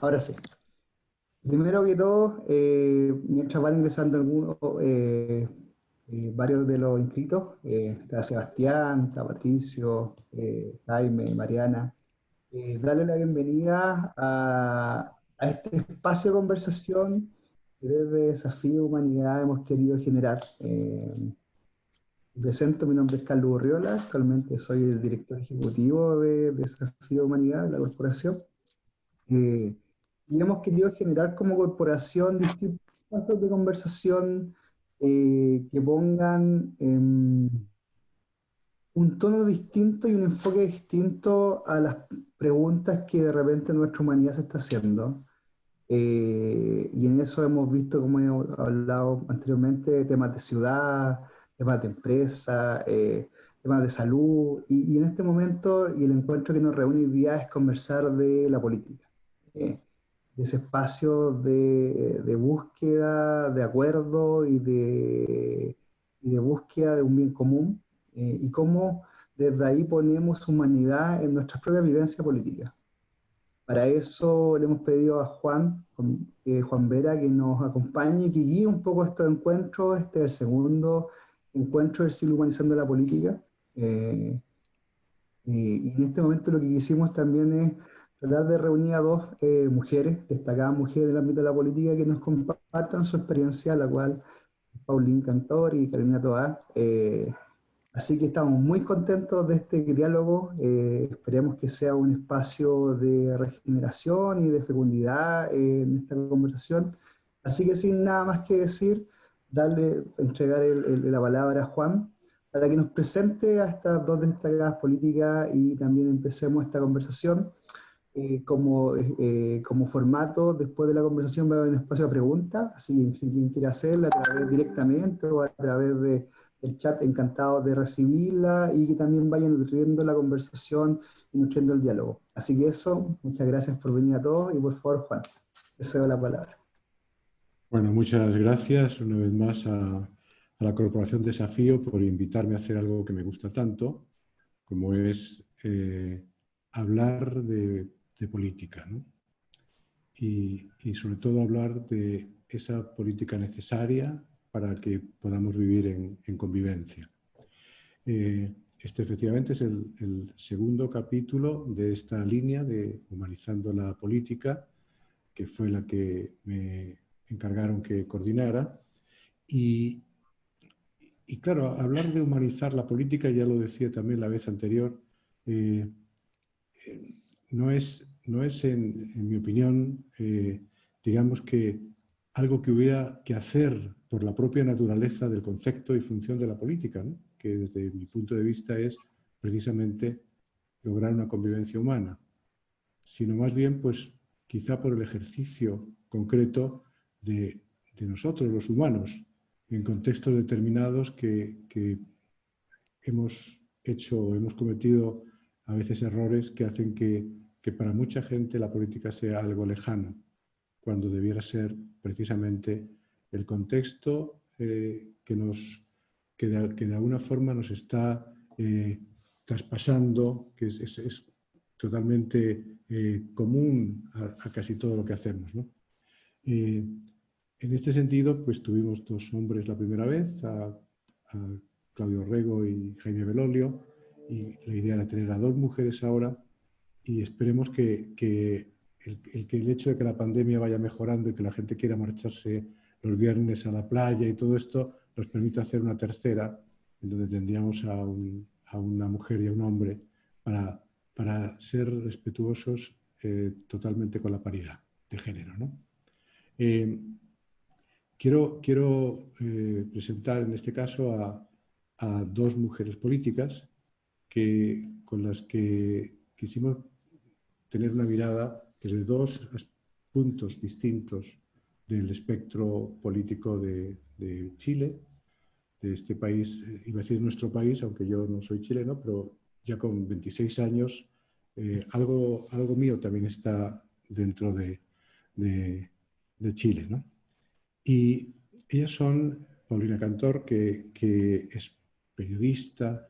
Ahora sí. Primero que todo, mientras van ingresando varios de los inscritos, está Sebastián, está Patricio, Jaime, Mariana, darle la bienvenida a este espacio de conversación que desde Desafío Humanidad hemos querido generar. Presento, mi nombre es Carlos Urriola, actualmente soy el director ejecutivo de Desafío Humanidad, de la corporación. Eh, y hemos querido generar como corporación distintos espacios de conversación que pongan un tono distinto y un enfoque distinto a las preguntas que de repente nuestra humanidad se está haciendo. Y en eso hemos visto, como hemos hablado anteriormente, temas de ciudad, temas de empresa, temas de salud. Y en este momento, y el encuentro que nos reúne hoy día es conversar de la política. Eh, de ese espacio de búsqueda, de acuerdo y de búsqueda de un bien común, y cómo desde ahí ponemos humanidad en nuestra propia vivencia política. Para eso le hemos pedido a Juan Vera, que nos acompañe y que guíe un poco estos encuentros. Este es el segundo encuentro del siglo humanizando la política. Eh, y en este momento lo que quisimos también es tratar de reunir a dos mujeres, destacadas mujeres del ámbito de la política, que nos compartan su experiencia, la cual Paulín Cantor y Carolina Toá. Así que estamos muy contentos de este diálogo. Esperemos que sea un espacio de regeneración y de fecundidad en esta conversación. Así que sin nada más que decir, entregar la palabra a Juan para que nos presente a estas dos destacadas políticas y también empecemos esta conversación. Como formato, después de la conversación va a haber un espacio de preguntas, así que si quien quiere hacerla a través directamente o a través del chat, encantado de recibirla y que también vayan nutriendo la conversación y nutriendo el diálogo. Así que eso, muchas gracias por venir a todos y por favor, Juan, te cedo la palabra. Bueno, muchas gracias una vez más a la Corporación Desafío por invitarme a hacer algo que me gusta tanto, como es hablar de política, ¿no? Y sobre todo hablar de esa política necesaria para que podamos vivir en convivencia. Este efectivamente es el segundo capítulo de esta línea de Humanizando la Política, que fue la que me encargaron que coordinara. Y, y claro, hablar de humanizar la política, ya lo decía también la vez anterior, eh, no es en mi opinión, digamos que algo que hubiera que hacer por la propia naturaleza del concepto y función de la política, ¿no? Que desde mi punto de vista es precisamente lograr una convivencia humana, sino más bien, pues, quizá por el ejercicio concreto de nosotros, los humanos, en contextos determinados que hemos cometido a veces errores que hacen que para mucha gente la política sea algo lejano, cuando debiera ser precisamente el contexto que de alguna forma nos está traspasando, que es totalmente común a casi todo lo que hacemos, ¿no? Eh, en este sentido, pues tuvimos dos hombres la primera vez, a Claudio Rego y Jaime Belolio, y la idea era tener a dos mujeres ahora, y esperemos que el hecho de que la pandemia vaya mejorando y que la gente quiera marcharse los viernes a la playa y todo esto, nos permite hacer una tercera, en donde tendríamos a una mujer y a un hombre para ser respetuosos totalmente con la paridad de género, ¿no? Eh, quiero presentar en este caso a dos mujeres políticas con las que quisimos tener una mirada desde dos puntos distintos del espectro político de Chile, de este país, iba a decir nuestro país, aunque yo no soy chileno, pero ya con 26 años, algo mío también está dentro de Chile, ¿no? Y ellas son Paulina Cantor, que es periodista,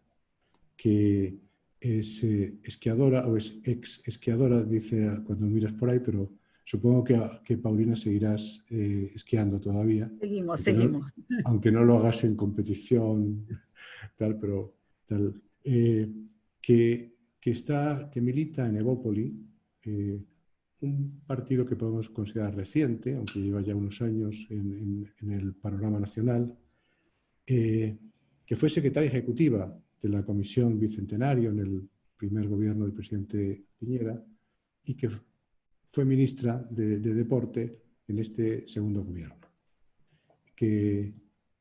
que es esquiadora o es ex esquiadora, dice cuando miras por ahí, pero Supongo que Paulina seguirás esquiando todavía, Seguimos, aunque no, seguimos. aunque no lo hagas en competición, tal, pero tal. Que milita en Evópoli, un partido que podemos considerar reciente, aunque lleva ya unos años en el panorama nacional, que fue secretaria ejecutiva de la Comisión Bicentenario en el primer gobierno del presidente Piñera y que fue ministra de Deporte en este segundo gobierno.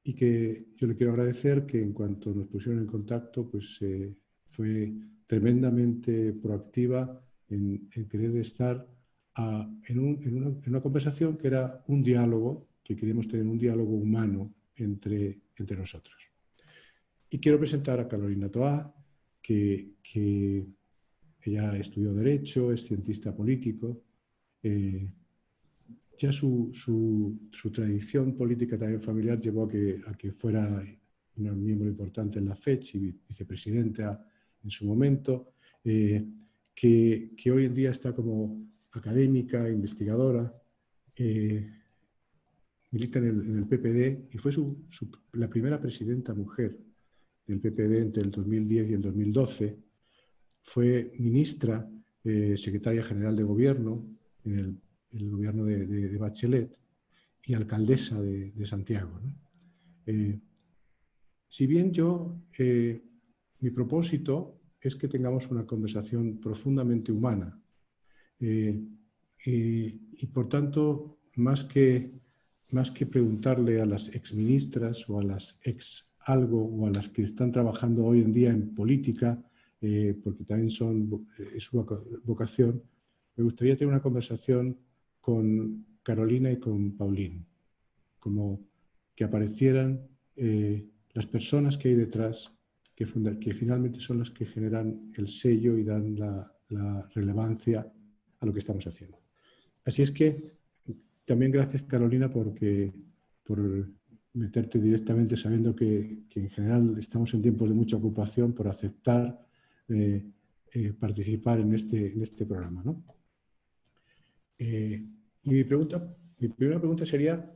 Y que yo le quiero agradecer que en cuanto nos pusieron en contacto, pues fue tremendamente proactiva en querer estar en una conversación que era un diálogo, que queríamos tener un diálogo humano entre nosotros. Y quiero presentar a Carolina Toá, que ella estudió Derecho, es cientista político. Ya su tradición política también familiar llevó a que fuera una miembro importante en la FECH y vicepresidenta en su momento, que hoy en día está como académica, investigadora, milita en el PPD y fue la primera presidenta mujer del PPD entre el 2010 y el 2012. Fue ministra, secretaria general de gobierno en el gobierno de Bachelet y alcaldesa de Santiago, ¿no? Si bien mi propósito es que tengamos una conversación profundamente humana y por tanto, más que preguntarle a las exministras o a las ex algo o a las que están trabajando hoy en día en política, porque también es su vocación, me gustaría tener una conversación con Carolina y con Pauline, como que aparecieran las personas que hay detrás, que finalmente son las que generan el sello y dan la relevancia a lo que estamos haciendo. Así es que también gracias, Carolina, por meterte directamente sabiendo que en general estamos en tiempos de mucha ocupación, por aceptar participar en este programa, ¿no? Y mi primera pregunta sería,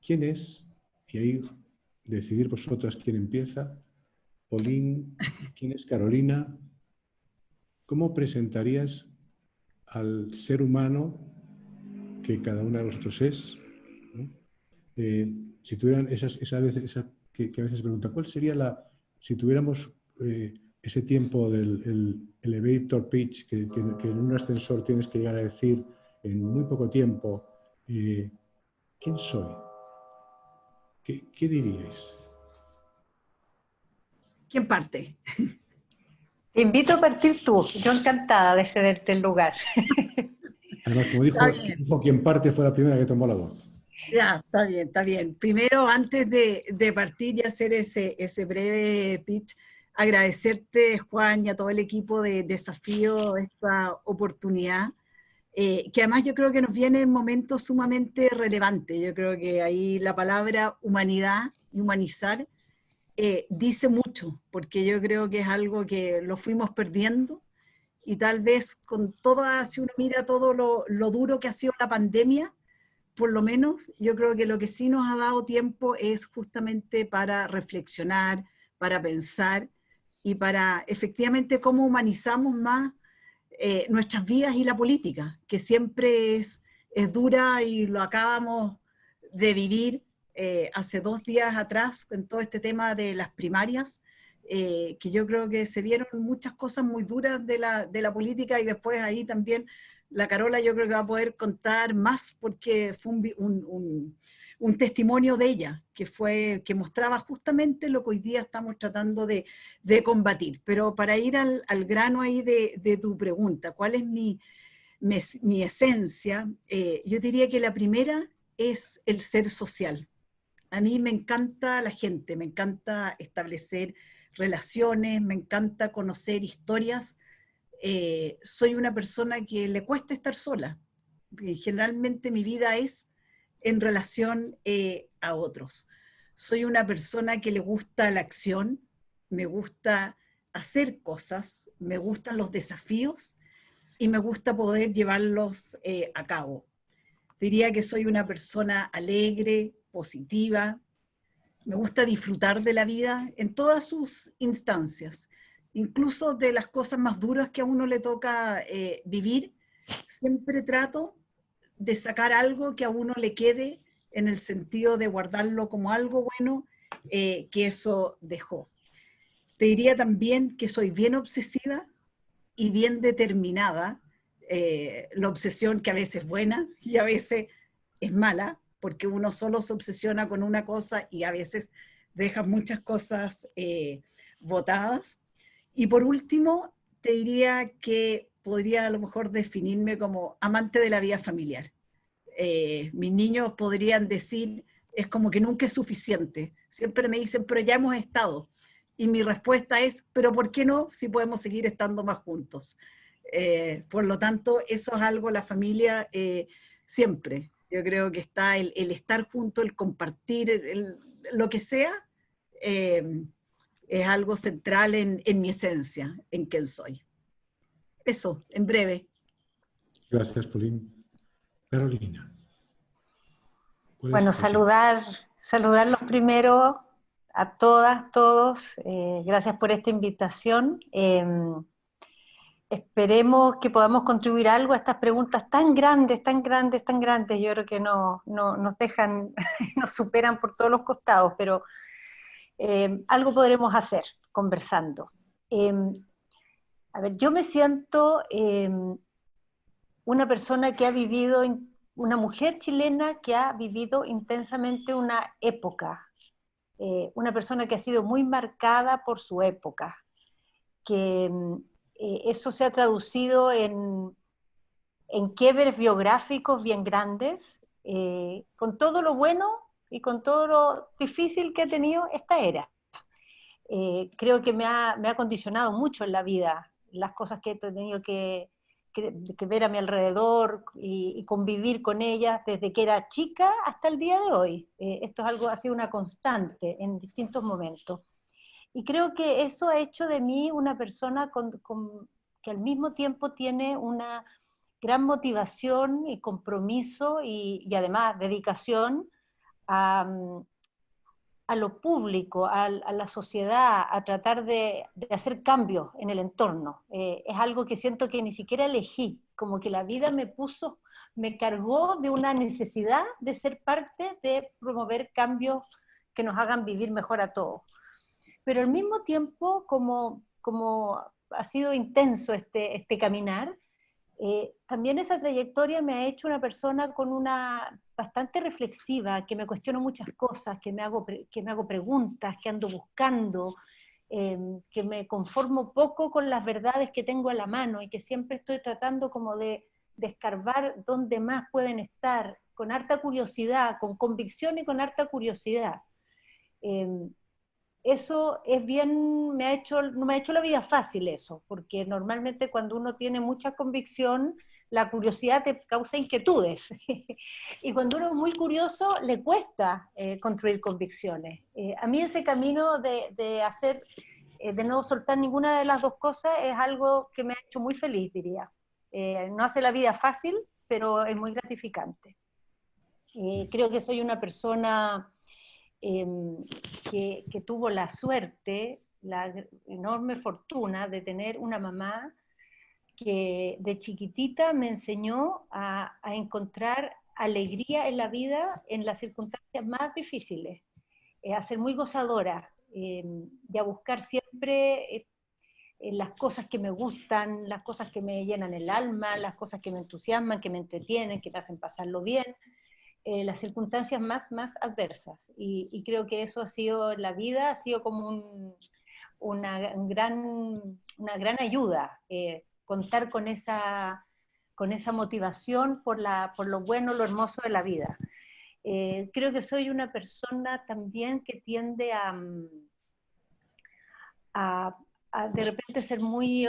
¿quién es? Y ahí decidir vosotras quién empieza. Pauline, ¿quién es Carolina? ¿Cómo presentarías al ser humano que cada una de vosotros es, ¿no? Si tuvieran que a veces se pregunta, ¿cuál sería si tuviéramos ese tiempo del elevator pitch que en un ascensor tienes que llegar a decir en muy poco tiempo, ¿quién soy? ¿Qué diríais? ¿Quién parte? Te invito a partir tú, yo encantada de cederte el lugar. Además, como dijo quien parte fue la primera que tomó la voz. Ya, está bien, está bien. Primero, antes de partir y hacer ese breve pitch, agradecerte, Juan, y a todo el equipo de Desafío esta oportunidad, que además yo creo que nos viene en momentos sumamente relevantes. Yo creo que ahí la palabra humanidad y humanizar dice mucho, porque yo creo que es algo que lo fuimos perdiendo y tal vez si uno mira todo lo duro que ha sido la pandemia, por lo menos yo creo que lo que sí nos ha dado tiempo es justamente para reflexionar, para pensar y para efectivamente cómo humanizamos más nuestras vidas y la política, que siempre es dura y lo acabamos de vivir hace 2 días atrás con todo este tema de las primarias, que yo creo que se vieron muchas cosas muy duras de la política y después ahí también la Carola yo creo que va a poder contar más porque fue un testimonio de ella, que mostraba justamente lo que hoy día estamos tratando de combatir. Pero para ir al grano ahí de tu pregunta, ¿cuál es mi esencia? Yo diría que la primera es el ser social. A mí me encanta la gente, me encanta establecer relaciones, me encanta conocer historias. Soy una persona que le cuesta estar sola. Generalmente mi vida es en relación a otros. Soy una persona que le gusta la acción, me gusta hacer cosas, me gustan los desafíos y me gusta poder llevarlos a cabo. Diría que soy una persona alegre, positiva, me gusta disfrutar de la vida en todas sus instancias, incluso de las cosas más duras que a uno le toca vivir. Siempre trato de sacar algo que a uno le quede en el sentido de guardarlo como algo bueno que eso dejó. Te diría también que soy bien obsesiva y bien determinada. La obsesión que a veces es buena y a veces es mala, porque uno solo se obsesiona con una cosa y a veces deja muchas cosas botadas. Y por último, te diría que podría a lo mejor definirme como amante de la vida familiar. Mis niños podrían decir, es como que nunca es suficiente. Siempre me dicen, pero ya hemos estado. Y mi respuesta es, pero ¿por qué no si podemos seguir estando más juntos? Por lo tanto, eso es algo, la familia siempre. Yo creo que está el estar junto, el compartir, lo que sea, es algo central en mi esencia, en quién soy. Eso, en breve. Gracias, Pauline. Carolina, ¿cuál es Bueno, tu sensación? saludarlos primero a todas, todos. Gracias por esta invitación. Esperemos que podamos contribuir algo a estas preguntas tan grandes, tan grandes, tan grandes. Yo creo que no nos dejan, nos superan por todos los costados, pero algo podremos hacer conversando. A ver, yo me siento una persona que ha vivido, una mujer chilena que ha vivido intensamente una época, una persona que ha sido muy marcada por su época, que eso se ha traducido en quiebres biográficos bien grandes, con todo lo bueno y con todo lo difícil que ha tenido esta era. Creo que me ha condicionado mucho en la vida, las cosas que he tenido que ver a mi alrededor y convivir con ellas desde que era chica hasta el día de hoy. Esto es algo, ha sido una constante en distintos momentos. Y creo que eso ha hecho de mí una persona que al mismo tiempo tiene una gran motivación y compromiso y además dedicación a, a lo público, a la sociedad, a tratar de hacer cambios en el entorno. Es algo que siento que ni siquiera elegí, como que la vida me cargó de una necesidad de ser parte de promover cambios que nos hagan vivir mejor a todos. Pero al mismo tiempo, como ha sido intenso este caminar, también esa trayectoria me ha hecho una persona con una bastante reflexiva, que me cuestiono muchas cosas, que me hago preguntas, que ando buscando, que me conformo poco con las verdades que tengo a la mano y que siempre estoy tratando como de escarbar dónde más pueden estar, con harta curiosidad, con convicción y con harta curiosidad. Eso es bien, no me ha hecho la vida fácil eso, porque normalmente cuando uno tiene mucha convicción, la curiosidad te causa inquietudes. Y cuando uno es muy curioso, le cuesta construir convicciones. A mí ese camino de no soltar ninguna de las dos cosas es algo que me ha hecho muy feliz, diría. No hace la vida fácil, pero es muy gratificante. Creo que soy una persona que tuvo la suerte, la enorme fortuna de tener una mamá que de chiquitita me enseñó a encontrar alegría en la vida en las circunstancias más difíciles, a ser muy gozadora y a buscar siempre las cosas que me gustan, las cosas que me llenan el alma, las cosas que me entusiasman, que me entretienen, que me hacen pasarlo bien. Las circunstancias más adversas. Y creo que eso ha sido, la vida ha sido como una gran ayuda, contar con esa motivación por lo bueno, lo hermoso de la vida. Creo que soy una persona también que tiende a de repente ser muy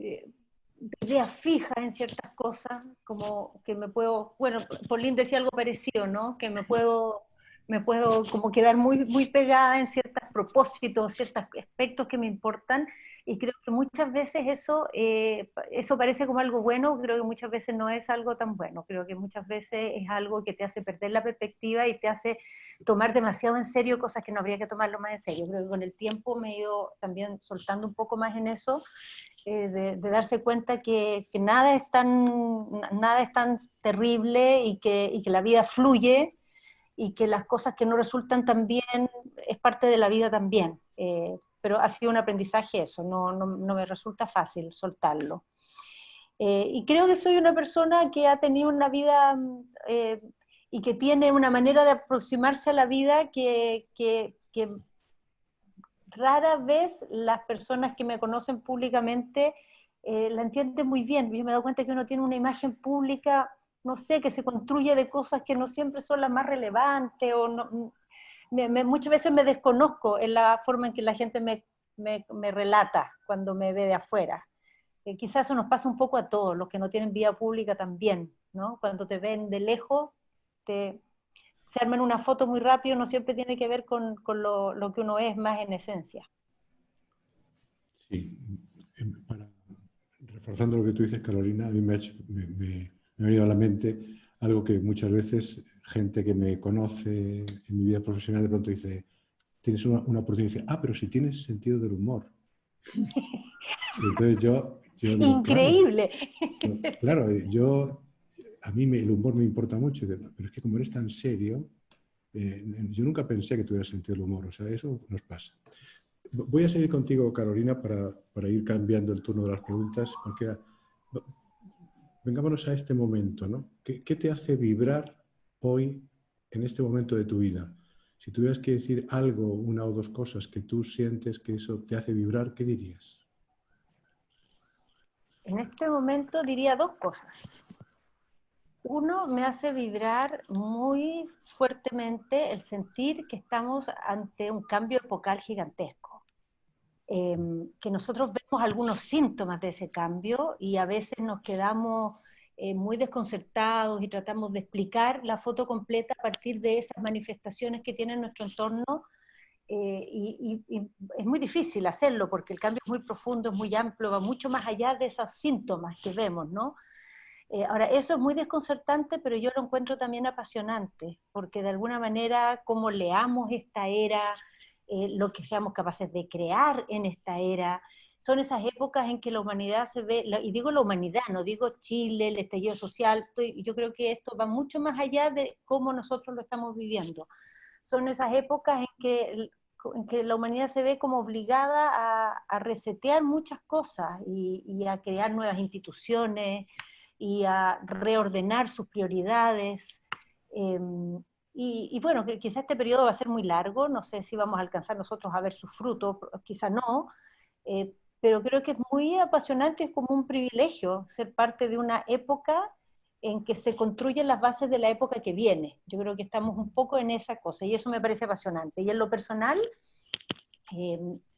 de idea fija en ciertas cosas, como que me puedo, bueno, Pauline decía algo parecido, ¿no? Que me puedo como quedar muy pegada en ciertos propósitos, ciertos aspectos que me importan, Y creo que muchas veces eso parece como algo bueno, creo que muchas veces no es algo tan bueno, creo que muchas veces es algo que te hace perder la perspectiva y te hace tomar demasiado en serio cosas que no habría que tomarlo más en serio. Creo que con el tiempo me he ido también soltando un poco más en eso, de darse cuenta que nada es tan terrible y que la vida fluye y que las cosas que no resultan tan bien es parte de la vida también. Pero ha sido un aprendizaje eso, no me resulta fácil soltarlo. Y creo que soy una persona que ha tenido una vida y que tiene una manera de aproximarse a la vida que rara vez las personas que me conocen públicamente la entienden muy bien. Yo me he dado cuenta que uno tiene una imagen pública, no sé, que se construye de cosas que no siempre son las más relevantes, o no, muchas veces me desconozco en la forma en que la gente me relata cuando me ve de afuera. Quizás eso nos pasa un poco a todos, los que no tienen vida pública también, ¿no? Cuando te ven de lejos, se arman una foto muy rápido, no siempre tiene que ver con lo que uno es más en esencia. Sí, reforzando lo que tú dices, Carolina, a mí me ha venido a la mente algo que muchas veces gente que me conoce en mi vida profesional de pronto dice, tienes una oportunidad y dice, pero si tienes sentido del humor. Y entonces yo digo, ¡increíble! Claro, a mí el humor me importa mucho, pero es que como eres tan serio, yo nunca pensé que tuvieras sentido del humor, o sea, eso nos pasa. Voy a seguir contigo, Carolina, para ir cambiando el turno de las preguntas, porque vengámonos a este momento, ¿no? ¿Qué te hace vibrar hoy, en este momento de tu vida? Si tuvieras que decir algo, una o dos cosas que tú sientes que eso te hace vibrar, ¿qué dirías? En este momento diría dos cosas. Uno, me hace vibrar muy fuertemente el sentir que estamos ante un cambio epocal gigantesco. Que nosotros vemos algunos síntomas de ese cambio y a veces nos quedamos muy desconcertados y tratamos de explicar la foto completa a partir de esas manifestaciones que tiene nuestro entorno, y es muy difícil hacerlo porque el cambio es muy profundo, es muy amplio, va mucho más allá de esos síntomas que vemos, ¿no? Ahora, eso es muy desconcertante, pero yo lo encuentro también apasionante, porque de alguna manera, como leamos esta era, lo que seamos capaces de crear en esta era, son esas épocas en que la humanidad se ve, y digo la humanidad, no digo Chile, el estallido social, yo creo que esto va mucho más allá de cómo nosotros lo estamos viviendo. Son esas épocas en que la humanidad se ve como obligada a resetear muchas cosas y a crear nuevas instituciones, y a reordenar sus prioridades. Y bueno, quizá este periodo va a ser muy largo, no sé si vamos a alcanzar nosotros a ver sus frutos, quizá no, pero creo que es muy apasionante, es como un privilegio ser parte de una época en que se construyen las bases de la época que viene. Yo creo que estamos un poco en esa cosa y eso me parece apasionante. Y en lo personal,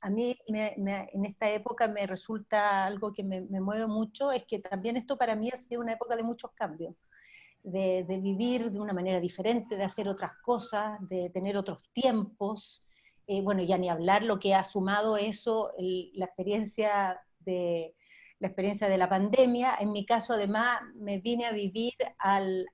a mí en esta época me resulta algo que me mueve mucho, es que también esto para mí ha sido una época de muchos cambios, de vivir de una manera diferente, de hacer otras cosas, de tener otros tiempos. Bueno, ya ni hablar lo que ha sumado eso, la experiencia de la pandemia. En mi caso, además, me vine a vivir al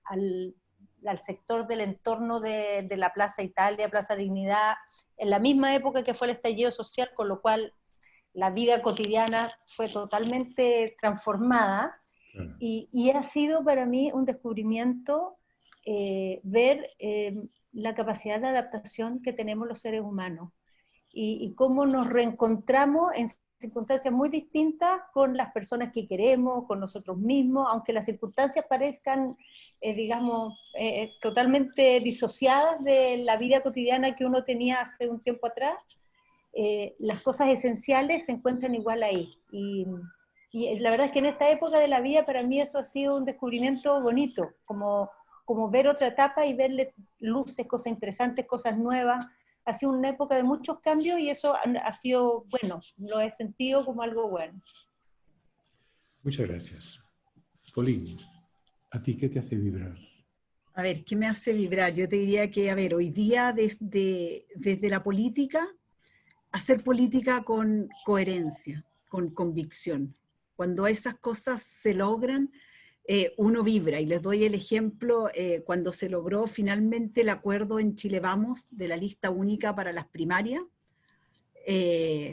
sector del entorno de la Plaza Italia, Plaza Dignidad, en la misma época que fue el estallido social, con lo cual la vida cotidiana fue totalmente transformada. Y ha sido para mí un descubrimiento ver la capacidad de adaptación que tenemos los seres humanos y cómo nos reencontramos en circunstancias muy distintas con las personas que queremos, con nosotros mismos, aunque las circunstancias parezcan, digamos, totalmente disociadas de la vida cotidiana que uno tenía hace un tiempo atrás. Las cosas esenciales se encuentran igual ahí. Y la verdad es que en esta época de la vida para mí eso ha sido un descubrimiento bonito, como ver otra etapa y verle luces, cosas interesantes, cosas nuevas. Ha sido una época de muchos cambios y eso ha sido bueno, lo he sentido como algo bueno. Muchas gracias. Pauline, ¿a ti qué te hace vibrar? A ver, ¿qué me hace vibrar? Yo te diría que, a ver, hoy día desde la política, hacer política con coherencia. con convicción. Cuando esas cosas se logran, uno vibra. Y les doy el ejemplo, cuando se logró finalmente el acuerdo en Chile Vamos de la lista única para las primarias,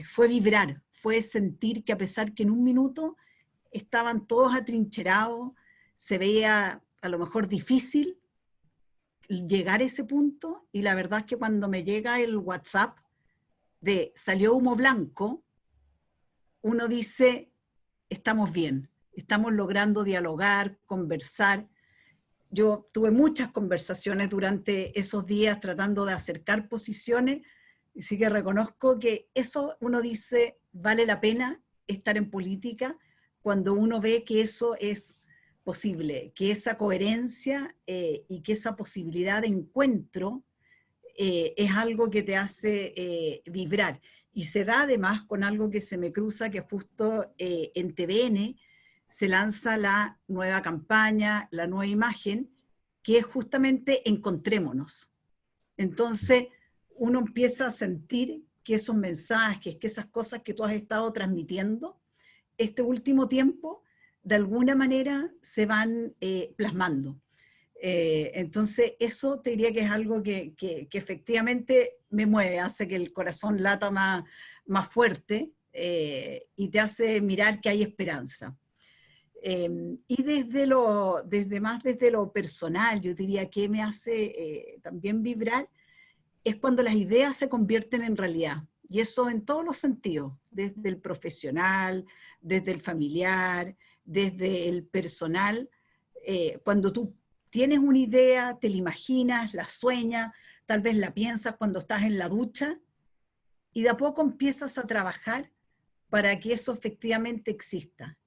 fue vibrar, fue sentir que a pesar que en un minuto estaban todos atrincherados, se veía a lo mejor difícil llegar a ese punto, y la verdad es que cuando me llega el WhatsApp de salió humo blanco, uno dice, estamos bien, estamos logrando dialogar, conversar. Yo tuve muchas conversaciones durante esos días tratando de acercar posiciones, y sí que reconozco que eso uno dice, vale la pena estar en política cuando uno ve que eso es posible, que esa coherencia y que esa posibilidad de encuentro es algo que te hace vibrar. Y se da además con algo que se me cruza, que justo en TVN se lanza la nueva campaña, la nueva imagen, que es justamente encontrémonos. Entonces uno empieza a sentir que esos mensajes, que esas cosas que tú has estado transmitiendo este último tiempo, de alguna manera se van plasmando. Entonces eso te diría que es algo que efectivamente me mueve, hace que el corazón lata más fuerte y te hace mirar que hay esperanza. Y desde lo personal, yo diría que me hace también vibrar, es cuando las ideas se convierten en realidad. Y eso en todos los sentidos, desde el profesional, desde el familiar, desde el personal. Cuando tú tienes una idea, te la imaginas, la sueñas, tal vez la piensas cuando estás en la ducha, y de a poco empiezas a trabajar para que eso efectivamente exista.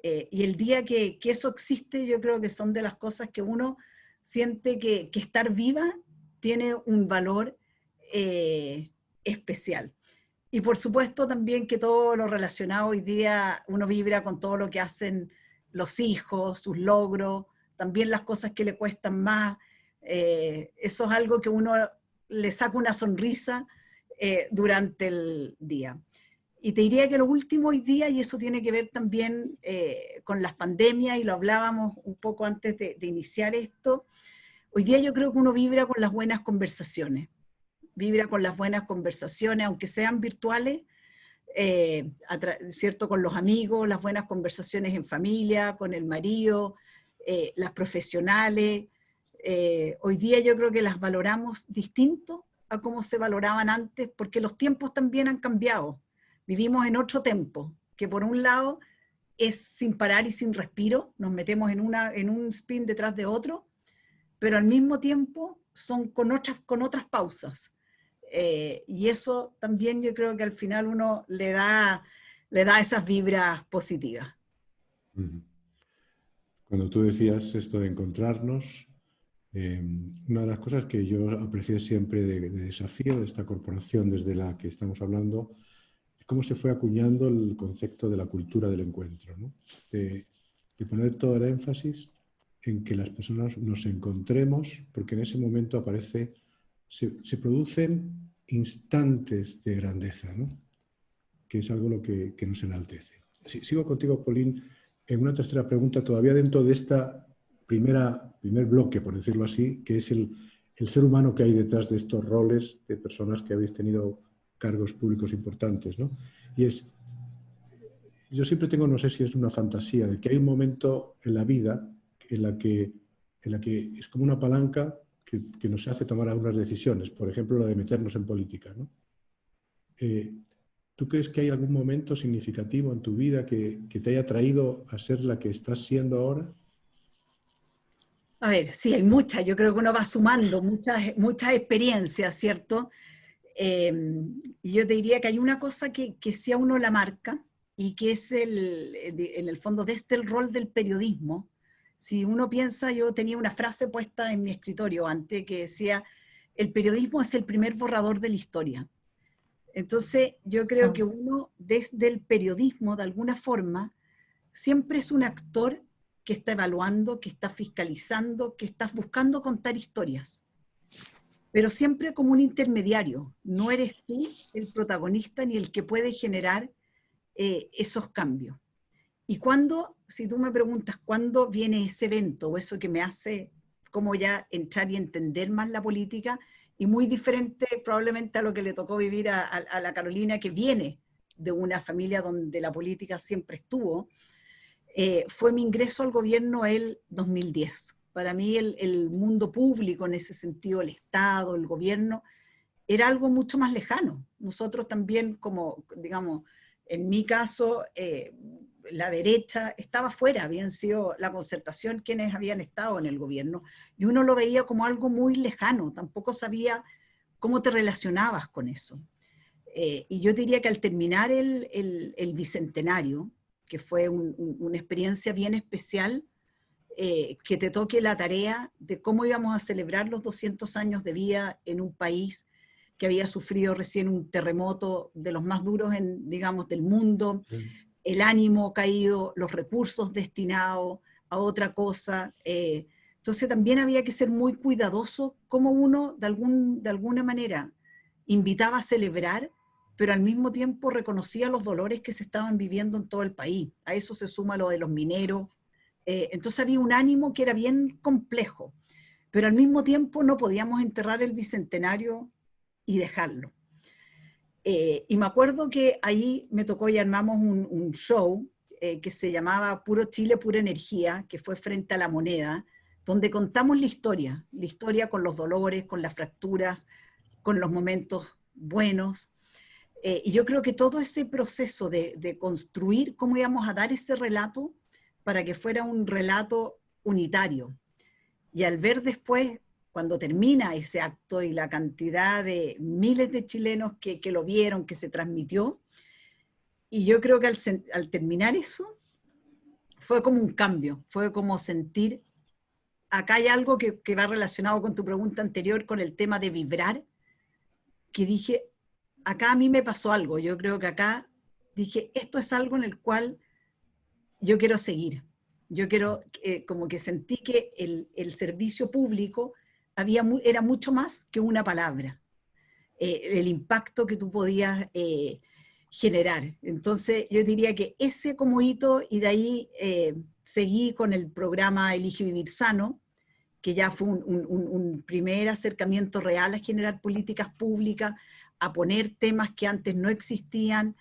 Y el día que eso existe, yo creo que son de las cosas que uno siente que estar viva tiene un valor especial. Y por supuesto también que todo lo relacionado hoy día, uno vibra con todo lo que hacen los hijos, sus logros, también las cosas que le cuestan más. Eso es algo que uno le saca una sonrisa durante el día. Y te diría que lo último hoy día, y eso tiene que ver también con las pandemias, y lo hablábamos un poco antes de iniciar esto, hoy día yo creo que uno vibra con las buenas conversaciones. Vibra con las buenas conversaciones, aunque sean virtuales, ¿cierto? Con los amigos, las buenas conversaciones en familia, con el marido, las profesionales. Hoy día yo creo que las valoramos distinto a cómo se valoraban antes, porque los tiempos también han cambiado. Vivimos en otro tiempo, que por un lado es sin parar y sin respiro, nos metemos en un spin detrás de otro, pero al mismo tiempo son con otras pausas. Y eso también yo creo que al final uno le da esas vibras positivas. Cuando tú decías esto de encontrarnos, una de las cosas que yo aprecié siempre de Desafío, de esta corporación desde la que estamos hablando, es cómo se fue acuñando el concepto de la cultura del encuentro, ¿no? De poner todo el énfasis en que las personas nos encontremos, porque en ese momento se producen instantes de grandeza, ¿no? Que es algo que nos enaltece. Sigo contigo, Pauline, en una tercera pregunta, todavía dentro de esta primer bloque, por decirlo así, que es el ser humano que hay detrás de estos roles de personas que habéis tenido cargos públicos importantes, ¿no? Y yo siempre tengo, no sé si es una fantasía, de que hay un momento en la vida en la que es como una palanca que nos hace tomar algunas decisiones, por ejemplo, la de meternos en política, ¿no? ¿Tú crees que hay algún momento significativo en tu vida que te haya traído a ser la que estás siendo ahora? A ver, sí, hay muchas. Yo creo que uno va sumando muchas experiencias, ¿cierto? Y yo te diría que hay una cosa que sí a uno la marca, y que es en el fondo desde el rol del periodismo. Si uno piensa, yo tenía una frase puesta en mi escritorio antes que decía, el periodismo es el primer borrador de la historia. Entonces yo creo que uno desde el periodismo, de alguna forma, siempre es un actor que está evaluando, que está fiscalizando, que está buscando contar historias. Pero siempre como un intermediario. No eres tú el protagonista ni el que puede generar esos cambios. Y cuando, si tú me preguntas, ¿cuándo viene ese evento o eso que me hace como ya entrar y entender más la política? Y muy diferente probablemente a lo que le tocó vivir a la Carolina, que viene de una familia donde la política siempre estuvo, fue mi ingreso al gobierno el 2010. Para mí el mundo público, en ese sentido, el Estado, el gobierno, era algo mucho más lejano. Nosotros también, como, digamos, en mi caso, la derecha estaba fuera, habían sido la Concertación quienes habían estado en el gobierno, y uno lo veía como algo muy lejano, tampoco sabía cómo te relacionabas con eso. Y yo diría que al terminar el Bicentenario, que fue una experiencia bien especial, que te toque la tarea de cómo íbamos a celebrar los 200 años de vida en un país que había sufrido recién un terremoto de los más duros, digamos, del mundo, el ánimo caído, los recursos destinados a otra cosa. Entonces también había que ser muy cuidadoso cómo uno, de alguna manera, invitaba a celebrar, pero al mismo tiempo reconocía los dolores que se estaban viviendo en todo el país. A eso se suma lo de los mineros. Entonces había un ánimo que era bien complejo, pero al mismo tiempo no podíamos enterrar el Bicentenario y dejarlo. Y me acuerdo que ahí me tocó y armamos un show que se llamaba Puro Chile, Pura Energía, que fue frente a la Moneda, donde contamos la historia con los dolores, con las fracturas, con los momentos buenos. Y yo creo que todo ese proceso de construir cómo íbamos a dar ese relato para que fuera un relato unitario. Y al ver después, cuando termina ese acto y la cantidad de miles de chilenos que lo vieron, que se transmitió, y yo creo que al terminar eso, fue como un cambio, fue como sentir, acá hay algo que va relacionado con tu pregunta anterior, con el tema de vibrar, que dije, acá a mí me pasó algo, yo creo que acá dije, esto es algo en el cual yo quiero seguir. Yo quiero, como que sentí que el servicio público era mucho más que una palabra, el impacto que tú podías generar. Entonces yo diría que ese como hito, y de ahí seguí con el programa Elige Vivir Sano, que ya fue un primer acercamiento real a generar políticas públicas, a poner temas que antes no existían,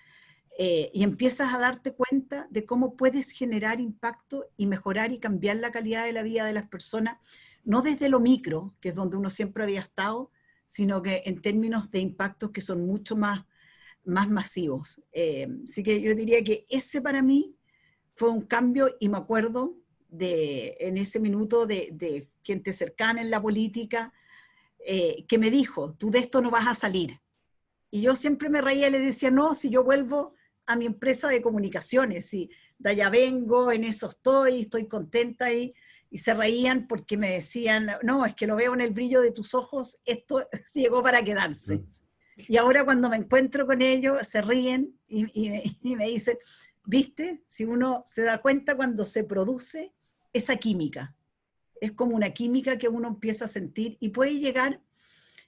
y empiezas a darte cuenta de cómo puedes generar impacto y mejorar y cambiar la calidad de la vida de las personas, no desde lo micro, que es donde uno siempre había estado, sino que en términos de impactos que son mucho más masivos. Así que yo diría que ese para mí fue un cambio, y me acuerdo en ese minuto de gente cercana en la política, que me dijo, tú de esto no vas a salir. Y yo siempre me reía y le decía, no, si yo vuelvo a mi empresa de comunicaciones, y de allá vengo, en eso estoy contenta, y se reían porque me decían, no, es que lo veo en el brillo de tus ojos, esto llegó para quedarse. Y ahora cuando me encuentro con ellos, se ríen y me dicen, ¿viste? Si uno se da cuenta cuando se produce esa química, es como una química que uno empieza a sentir y puede llegar,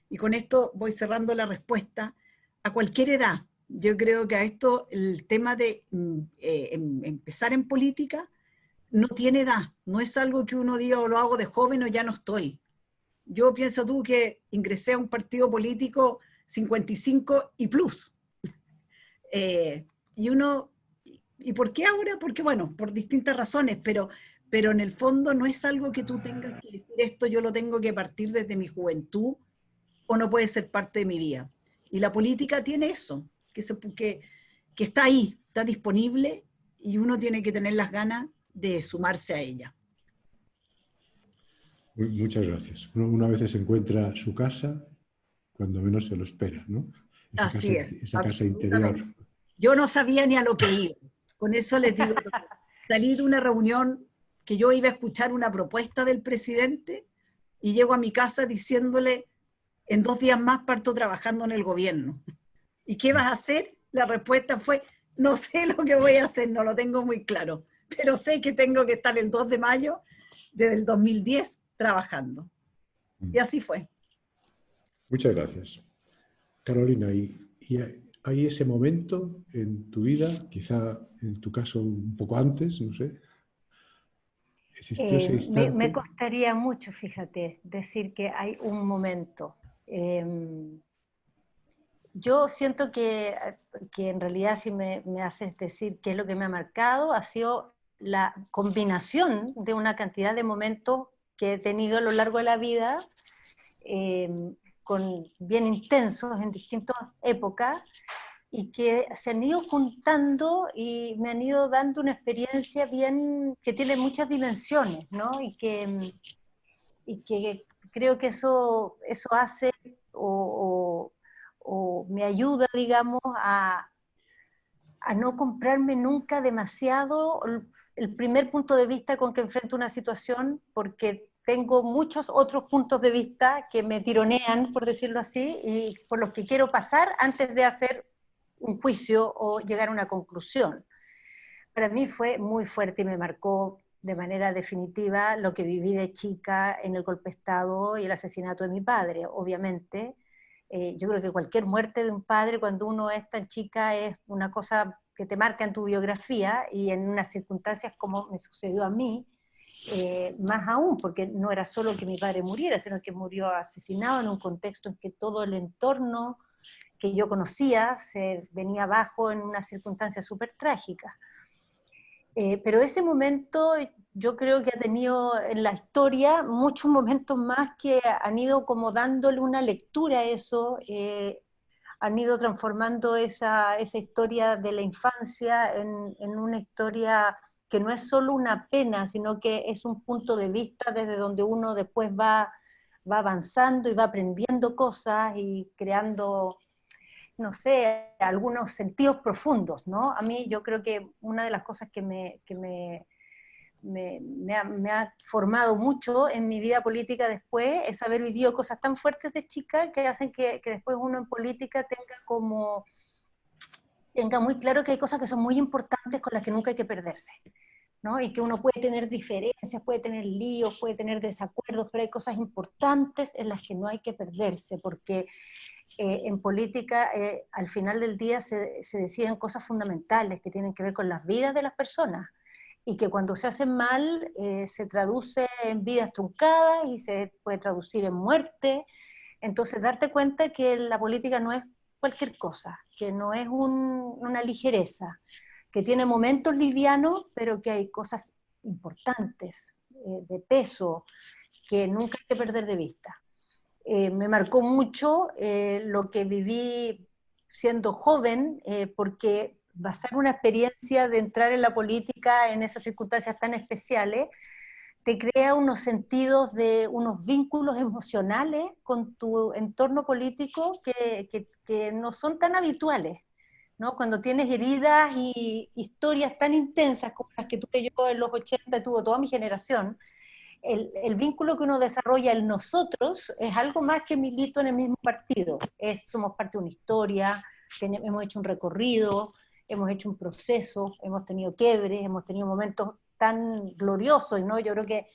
y con esto voy cerrando la respuesta, a cualquier edad. Yo creo que a esto el tema de empezar en política no tiene edad, no es algo que uno diga o lo hago de joven o ya no estoy. Yo pienso tú que ingresé a un partido político 55 y plus. ¿Y por qué ahora? Porque bueno, por distintas razones, pero en el fondo no es algo que tú tengas que decir, esto yo lo tengo que partir desde mi juventud o no puede ser parte de mi vida. Y la política tiene eso, que está ahí, está disponible, y uno tiene que tener las ganas de sumarse a ella. Muchas gracias. Una vez se encuentra su casa cuando menos se lo espera, ¿no? Así es. Esa casa interior. Yo no sabía ni a lo que iba. Con eso les digo todo. Salí de una reunión que yo iba a escuchar una propuesta del presidente y llego a mi casa diciéndole, en 2 días más parto trabajando en el gobierno. ¿Y qué vas a hacer? La respuesta fue, no sé lo que voy a hacer, no lo tengo muy claro, pero sé que tengo que estar el 2 de mayo del 2010 trabajando. Y así fue. Muchas gracias. Carolina, y ¿hay ese momento en tu vida, quizá en tu caso un poco antes, no sé? ¿Existió ese Me instante? costaría mucho, fíjate, decir que hay un momento. Yo siento que en realidad si me haces decir qué es lo que me ha marcado, ha sido la combinación de una cantidad de momentos que he tenido a lo largo de la vida, eh, bien intensos en distintas épocas, y que se han ido juntando y me han ido dando una experiencia bien, que tiene muchas dimensiones, ¿no? Y que creo que eso hace o me ayuda, digamos, a no comprarme nunca demasiado el primer punto de vista con que enfrento una situación, porque tengo muchos otros puntos de vista que me tironean, por decirlo así, y por los que quiero pasar antes de hacer un juicio o llegar a una conclusión. Para mí fue muy fuerte y me marcó de manera definitiva lo que viví de chica en el golpe de Estado y el asesinato de mi padre, obviamente. Yo creo que cualquier muerte de un padre cuando uno es tan chica es una cosa que te marca en tu biografía, y en unas circunstancias como me sucedió a mí, más aún, porque no era solo que mi padre muriera, sino que murió asesinado en un contexto en que todo el entorno que yo conocía se venía abajo en unas circunstancias súper trágicas. Pero ese momento yo creo que ha tenido en la historia muchos momentos más que han ido como dándole una lectura a eso, han ido transformando esa historia de la infancia en una historia que no es solo una pena, sino que es un punto de vista desde donde uno después va avanzando y va aprendiendo cosas y creando, no sé, algunos sentidos profundos, ¿no? A mí yo creo que una de las cosas que me ha formado mucho en mi vida política después es haber vivido cosas tan fuertes de chica que hacen que después uno en política tenga muy claro que hay cosas que son muy importantes con las que nunca hay que perderse, ¿no? Y que uno puede tener diferencias, puede tener líos, puede tener desacuerdos, pero hay cosas importantes en las que no hay que perderse, porque en política, al final del día se deciden cosas fundamentales que tienen que ver con las vidas de las personas, y que cuando se hacen mal se traduce en vidas truncadas y se puede traducir en muerte. Entonces, darte cuenta que la política no es cualquier cosa, que no es una ligereza, que tiene momentos livianos, pero que hay cosas importantes, de peso, que nunca hay que perder de vista. Me marcó mucho lo que viví siendo joven, porque basar una experiencia de entrar en la política en esas circunstancias tan especiales te crea unos sentidos de unos vínculos emocionales con tu entorno político que no son tan habituales, ¿no? Cuando tienes heridas y historias tan intensas como las que tuve yo en los 80, tuvo toda mi generación, el vínculo que uno desarrolla, el nosotros, es algo más que milito en el mismo partido. Somos parte de una historia, hemos hecho un recorrido, hemos hecho un proceso, hemos tenido quiebres, hemos tenido momentos tan gloriosos, ¿no? Yo creo que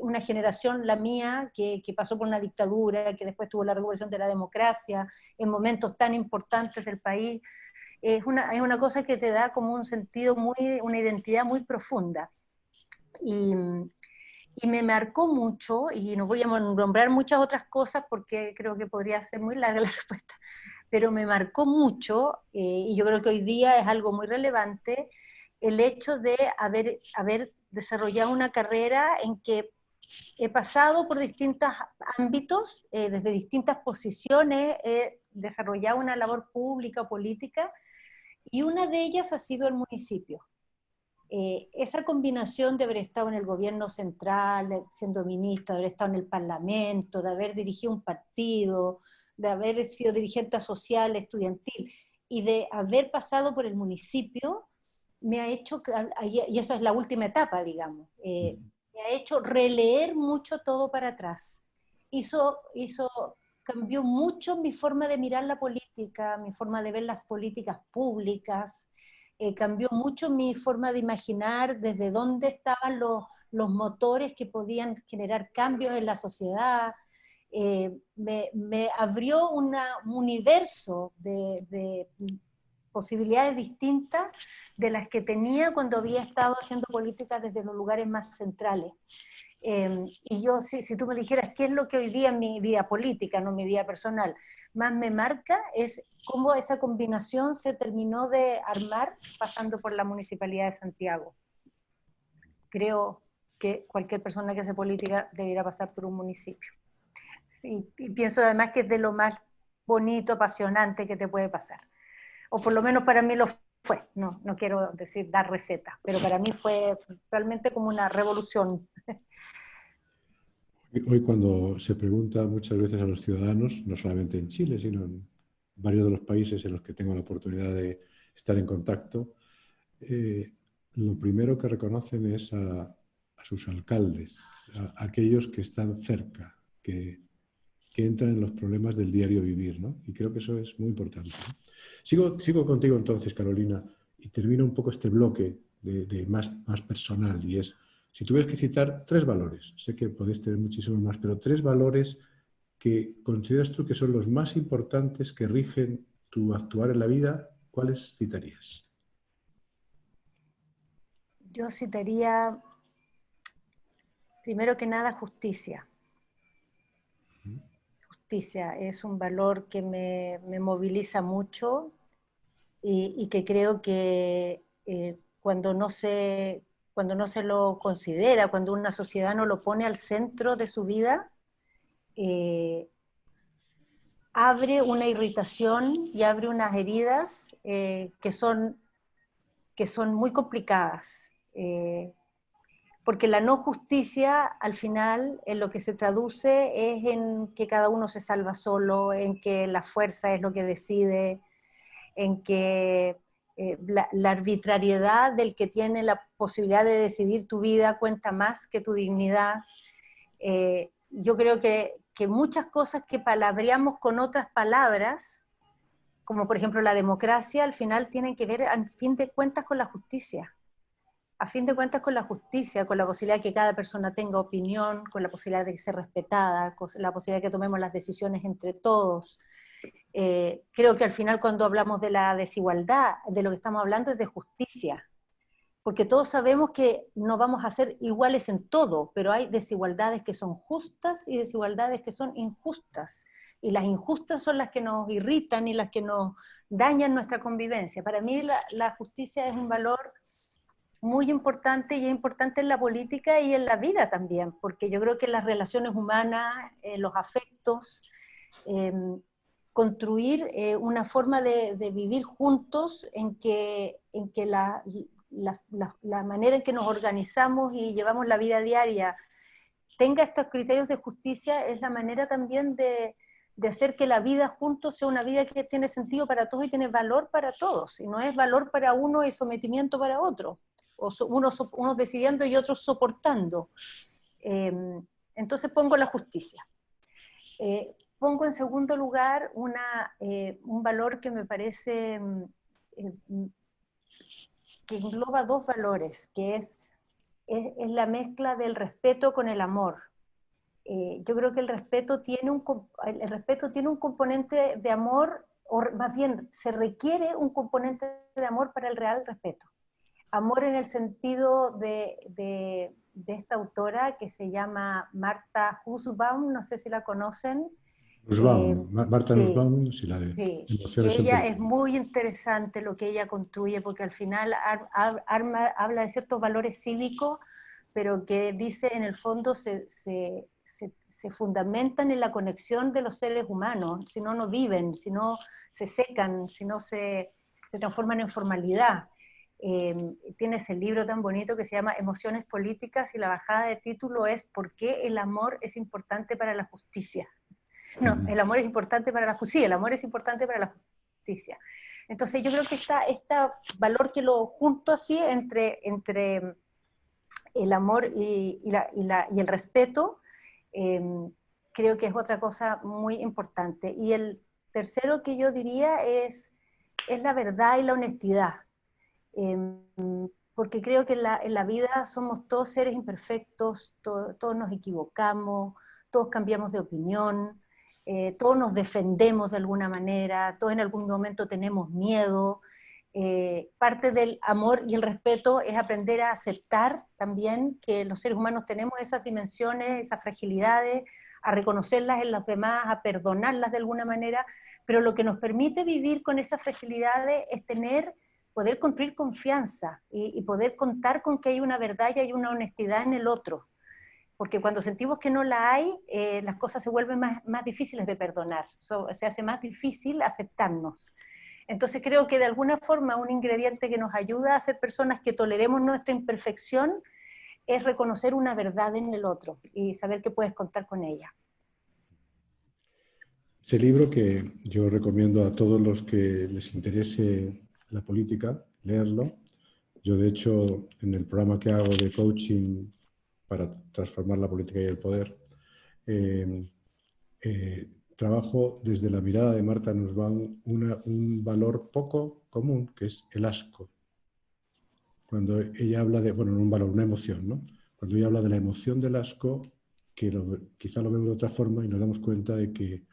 una generación, la mía, que pasó por una dictadura, que después tuvo la revolución de la democracia, en momentos tan importantes del país, es una cosa que te da como un sentido una identidad muy profunda. Y, y me marcó mucho, y no voy a nombrar muchas otras cosas porque creo que podría ser muy larga la respuesta, pero me marcó mucho, y yo creo que hoy día es algo muy relevante, el hecho de haber desarrollado una carrera en que he pasado por distintos ámbitos, desde distintas posiciones, he desarrollado una labor pública o política, y una de ellas ha sido el municipio. Esa combinación de haber estado en el gobierno central, siendo ministra, de haber estado en el parlamento, de haber dirigido un partido, de haber sido dirigente social, estudiantil, y de haber pasado por el municipio, me ha hecho, y esa es la última etapa, digamos, me ha hecho releer mucho todo para atrás. Cambió mucho mi forma de mirar la política, mi forma de ver las políticas públicas, cambió mucho mi forma de imaginar desde dónde estaban los motores que podían generar cambios en la sociedad. Me abrió un universo posibilidades distintas de las que tenía cuando había estado haciendo política desde los lugares más centrales. Y yo, si tú me dijeras qué es lo que hoy día en mi vida política, no mi vida personal, más me marca, es cómo esa combinación se terminó de armar pasando por la Municipalidad de Santiago. Creo que cualquier persona que hace política debería pasar por un municipio. Y pienso además que es de lo más bonito, apasionante que te puede pasar. O por lo menos para mí lo fue. No quiero decir dar recetas, pero para mí fue realmente como una revolución. Hoy cuando se pregunta muchas veces a los ciudadanos, no solamente en Chile, sino en varios de los países en los que tengo la oportunidad de estar en contacto, lo primero que reconocen es a sus alcaldes, a aquellos que están cerca, que entran en los problemas del diario vivir, ¿no? Y creo que eso es muy importante, ¿no? Sigo contigo entonces, Carolina, y termino un poco este bloque de más personal, y es, si tuvieras que citar 3 valores, sé que podéis tener muchísimos más, pero 3 valores que consideras tú que son los más importantes que rigen tu actuar en la vida, ¿cuáles citarías? Yo citaría, primero que nada, justicia. Justicia es un valor que me moviliza mucho y que creo que cuando no se lo considera, cuando una sociedad no lo pone al centro de su vida, abre una irritación y abre unas heridas que son muy complicadas. Porque la no justicia, al final, en lo que se traduce es en que cada uno se salva solo, en que la fuerza es lo que decide, en que la arbitrariedad del que tiene la posibilidad de decidir tu vida cuenta más que tu dignidad. Yo creo que muchas cosas que palabreamos con otras palabras, como por ejemplo la democracia, al final tienen que ver, a fin de cuentas, con la justicia. A fin de cuentas, con la justicia, con la posibilidad de que cada persona tenga opinión, con la posibilidad de ser respetada, con la posibilidad de que tomemos las decisiones entre todos. Creo que al final, cuando hablamos de la desigualdad, de lo que estamos hablando es de justicia, porque todos sabemos que no vamos a ser iguales en todo, pero hay desigualdades que son justas y desigualdades que son injustas, y las injustas son las que nos irritan y las que nos dañan nuestra convivencia. Para mí la justicia es un valor muy importante, y es importante en la política y en la vida también, porque yo creo que las relaciones humanas, los afectos, construir una forma de vivir juntos en que la manera en que nos organizamos y llevamos la vida diaria tenga estos criterios de justicia, es la manera también de hacer que la vida juntos sea una vida que tiene sentido para todos y tiene valor para todos, y no es valor para uno y sometimiento para otro, o unos decidiendo y otros soportando. Entonces pongo la justicia. Pongo en segundo lugar un valor que me parece que engloba 2 valores, que es la mezcla del respeto con el amor. Yo creo que el respeto tiene un componente de amor, o más bien se requiere un componente de amor para el real respeto. Amor en el sentido de esta autora que se llama Martha Nussbaum, no sé si la conocen. Martha Sí, Nussbaum, si la de sí. emociones Ella es sentimentales. muy interesante lo que ella construye, porque al final habla de ciertos valores cívicos, pero que dice en el fondo se fundamentan en la conexión de los seres humanos, si no, no viven, si no se secan, si no se transforman en formalidad. Tiene ese libro tan bonito que se llama Emociones Políticas, y la bajada de título es ¿Por qué el amor es importante para la justicia? No, el amor es importante para la justicia, el amor es importante para la justicia. Entonces yo creo que este valor que lo junto así entre el amor y el respeto, creo que es otra cosa muy importante. Y el tercero que yo diría es la verdad y la honestidad. Porque creo que en la vida somos todos seres imperfectos, todos nos equivocamos, todos cambiamos de opinión, todos nos defendemos de alguna manera, todos en algún momento tenemos miedo. Parte del amor y el respeto es aprender a aceptar también que los seres humanos tenemos esas dimensiones, esas fragilidades, a reconocerlas en los demás, a perdonarlas de alguna manera, pero lo que nos permite vivir con esas fragilidades es poder construir confianza y poder contar con que hay una verdad y hay una honestidad en el otro. Porque cuando sentimos que no la hay, las cosas se vuelven más difíciles de perdonar, se hace más difícil aceptarnos. Entonces creo que de alguna forma un ingrediente que nos ayuda a ser personas que toleremos nuestra imperfección es reconocer una verdad en el otro y saber que puedes contar con ella. Ese libro que yo recomiendo a todos los que les interese la política, leerlo. Yo, de hecho, en el programa que hago de coaching para transformar la política y el poder, trabajo desde la mirada de Marta Nussbaum un valor poco común, que es el asco. Cuando ella habla de, bueno, un valor, una emoción, ¿no? Cuando ella habla de la emoción del asco, quizá lo vemos de otra forma y nos damos cuenta de que